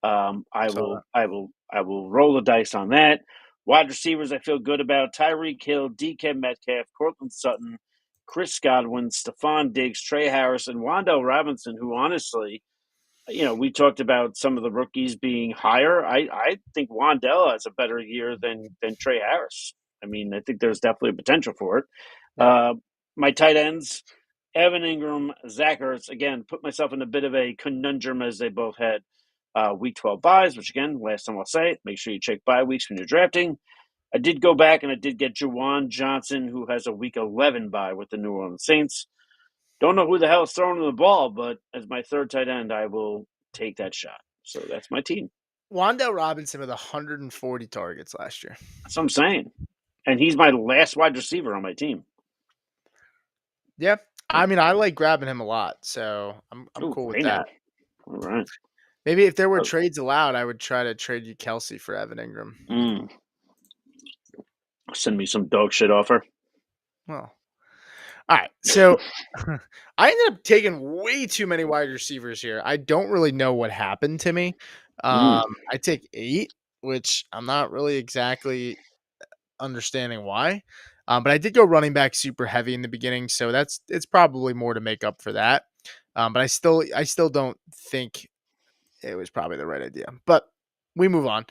Speaker 3: I
Speaker 1: So
Speaker 3: will, I will, I will roll the dice on that. Wide receivers, I feel good about Tyreek Hill, DK Metcalf, Cortland Sutton, Chris Godwin, Stephon Diggs, Trey Harris, and Wan'Dale Robinson, who honestly, we talked about some of the rookies being higher. I think Wan'Dale has a better year than Trey Harris. I mean, I think there's definitely a potential for it.
Speaker 1: yeah.
Speaker 3: My tight ends, Evan Ingram, Zach Ertz. Again, put myself in a bit of a conundrum as they both had week 12 buys, which again, last time I'll say it, make sure you check bye weeks when you're drafting. I did go back and I did get Juwan Johnson, who has a week 11 bye with the New Orleans Saints. Don't know who the hell is throwing the ball, but as my third tight end, I will take that shot. So that's my team.
Speaker 1: Wan'Dale Robinson with 140 targets last year.
Speaker 3: That's what I'm saying. And he's my last wide receiver on my team.
Speaker 1: Yeah. I mean, I like grabbing him a lot, so I'm
Speaker 3: Ooh,
Speaker 1: cool with
Speaker 3: hey now.
Speaker 1: that.
Speaker 3: All right.
Speaker 1: Maybe if there were trades allowed, I would try to trade you Kelsey for Evan Ingram.
Speaker 3: Send me some dog shit offer.
Speaker 1: Well, all right. So I ended up taking way too many wide receivers here. I don't really know what happened to me. I take 8, which I'm not really exactly understanding why. But I did go running back super heavy in the beginning, so it's probably more to make up for that. But I still don't think it was probably the right idea. But we move on.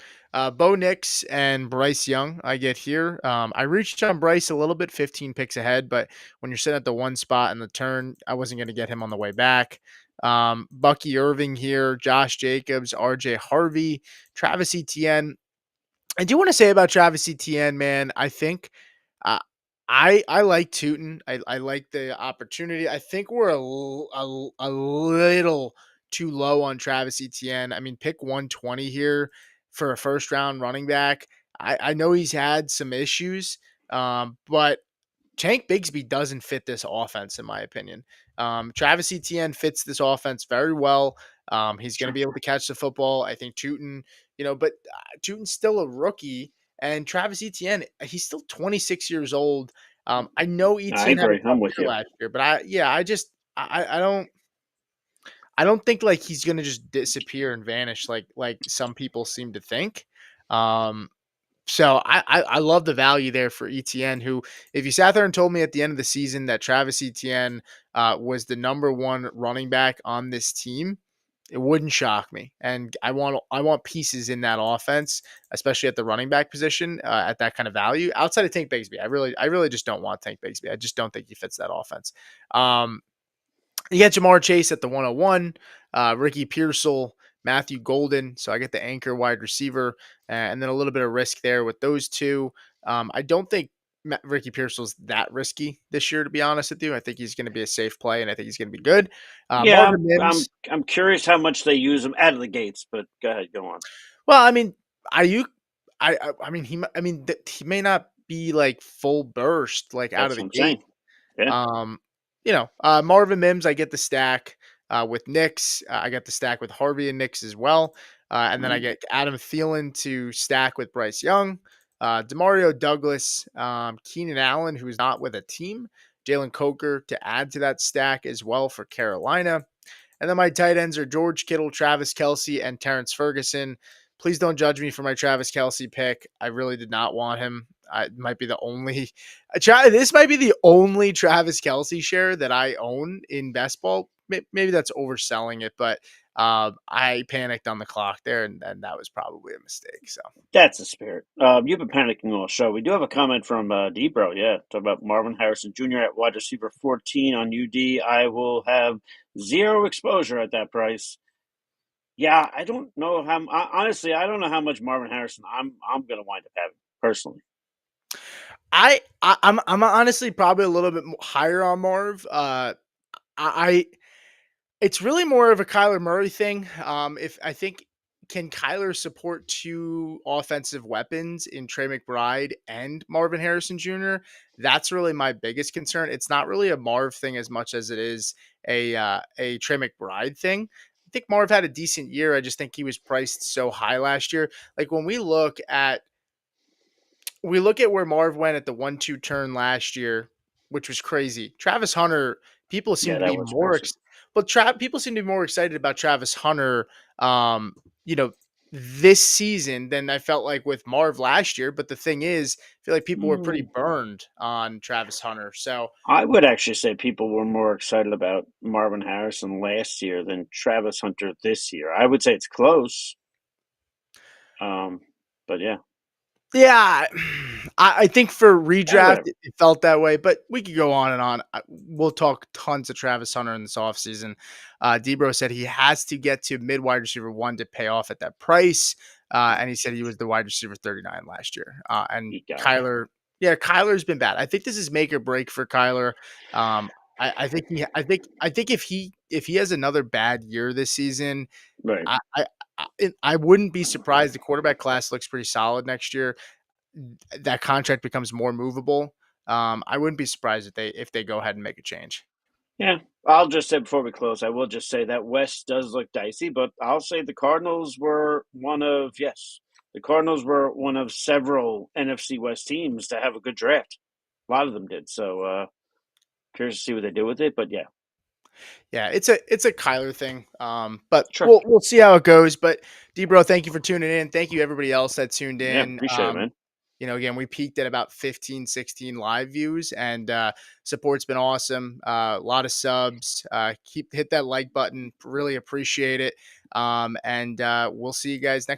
Speaker 1: Bo Nix and Bryce Young, I get here. I reached on Bryce a little bit, 15 picks ahead, but when you're sitting at the one spot in the turn, I wasn't going to get him on the way back. Bucky Irving here, Josh Jacobs, RJ Harvey, Travis Etienne. I do want to say about Travis Etienne, man. I think uh, I like Tootin. I like the opportunity. I think we're a little too low on Travis Etienne. I mean, pick 120 here for a first round running back. I know he's had some issues, but Tank Bigsby doesn't fit this offense, in my opinion. Travis Etienne fits this offense very well. He's going to be able to catch the football. I think Tootin, but Tootin's still a rookie, and Travis Etienne, he's still 26 years old. I know
Speaker 3: I
Speaker 1: Etienne had a
Speaker 3: agree. I'm
Speaker 1: tough
Speaker 3: with
Speaker 1: year
Speaker 3: you.
Speaker 1: last year, but I don't think like he's going to just disappear and vanish like some people seem to think. So I love the value there for ETN, who, if you sat there and told me at the end of the season that Travis Etienne was the number one running back on this team, it wouldn't shock me. And I want pieces in that offense, especially at the running back position, at that kind of value. Outside of Tank Bigsby, I really just don't want Tank Bigsby. I just don't think he fits that offense. You get Jamar Chase at the 101, Ricky Pearsall, Matthew Golden. So I get the anchor wide receiver, and then a little bit of risk there with those two. I don't think Ricky Pearsall's that risky this year, to be honest with you. I think he's going to be a safe play, and I think he's going to be good.
Speaker 3: Yeah,
Speaker 1: Marvin Mims.
Speaker 3: I'm curious how much they use him out of the gates, but go ahead, go on.
Speaker 1: Well, I mean, Ayuk. He may not be like full burst like out of
Speaker 3: That's
Speaker 1: the
Speaker 3: what I'm
Speaker 1: gate.
Speaker 3: saying. Yeah.
Speaker 1: Marvin Mims, I get the stack with Knicks. I get the stack with Harvey and Knicks as well. And then I get Adam Thielen to stack with Bryce Young, Demario Douglas, Keenan Allen, who's not with a team, Jalen Coker to add to that stack as well for Carolina. And then my tight ends are George Kittle, Travis Kelce, and Terrence Ferguson. Please don't judge me for my Travis Kelce pick. I really did not want him. It might be the only. This might be the only Travis Kelce share that I own in best ball. Maybe that's overselling it, but I panicked on the clock there, and that was probably a mistake. So
Speaker 3: That's the spirit. You've been panicking all show. We do have a comment from Debro. Yeah, talk about Marvin Harrison Jr. at wide receiver 14 on UD. I will have zero exposure at that price. Yeah, I don't know how. Honestly, I don't know how much Marvin Harrison I'm going to wind up having personally.
Speaker 1: I'm honestly probably a little bit higher on Marv. I It's really more of a Kyler Murray thing. If I think can Kyler support two offensive weapons in Trey McBride and Marvin Harrison Jr.? That's really my biggest concern. It's not really a Marv thing as much as it is a Trey McBride thing. think Marv had a decent year. I just think he was priced so high last year. Like when we look at where Marv went at the 1-2 turn last year, which was crazy. Travis Hunter, people seem
Speaker 3: Yeah,
Speaker 1: to
Speaker 3: that
Speaker 1: be
Speaker 3: was crazy.
Speaker 1: people seem to be more excited about Travis Hunter, um, you know, this season than I felt like with Marv last year. But the thing is, I feel like people were pretty
Speaker 3: Mm.
Speaker 1: burned on Travis Hunter. So
Speaker 3: I would actually say people were more excited about Marvin Harrison last year than Travis Hunter this year. I would say it's close. But yeah,
Speaker 1: yeah, I think for redraft,
Speaker 3: whatever.
Speaker 1: it felt that way, but we could go on and on. We'll talk tons of Travis Hunter in this offseason. Debro said he has to get to mid wide receiver 1 to pay off at that price. And he said he was the wide receiver 39 last year. And
Speaker 3: Eat God.
Speaker 1: Kyler's been bad. I think this is make or break for Kyler. I think if he has another bad year this season,
Speaker 3: Right.
Speaker 1: I wouldn't be surprised. The quarterback class looks pretty solid next year. That contract becomes more movable. I wouldn't be surprised if they go ahead and make a change.
Speaker 3: Yeah. I'll just say before we close, I will just say that West does look dicey, but I'll say the Cardinals were the Cardinals were one of several NFC West teams to have a good draft. A lot of them did. So curious to see what they do with it. But yeah,
Speaker 1: Yeah, it's a Kyler thing. But
Speaker 3: sure.
Speaker 1: we'll see how it goes. But Debro, thank you for tuning in. Thank you everybody else that tuned
Speaker 3: Yeah,
Speaker 1: in.
Speaker 3: appreciate it, man.
Speaker 1: Again, we peaked at about 15, 16 live views, and support's been awesome. A lot of subs. Hit that like button. Really appreciate it. And we'll see you guys next time.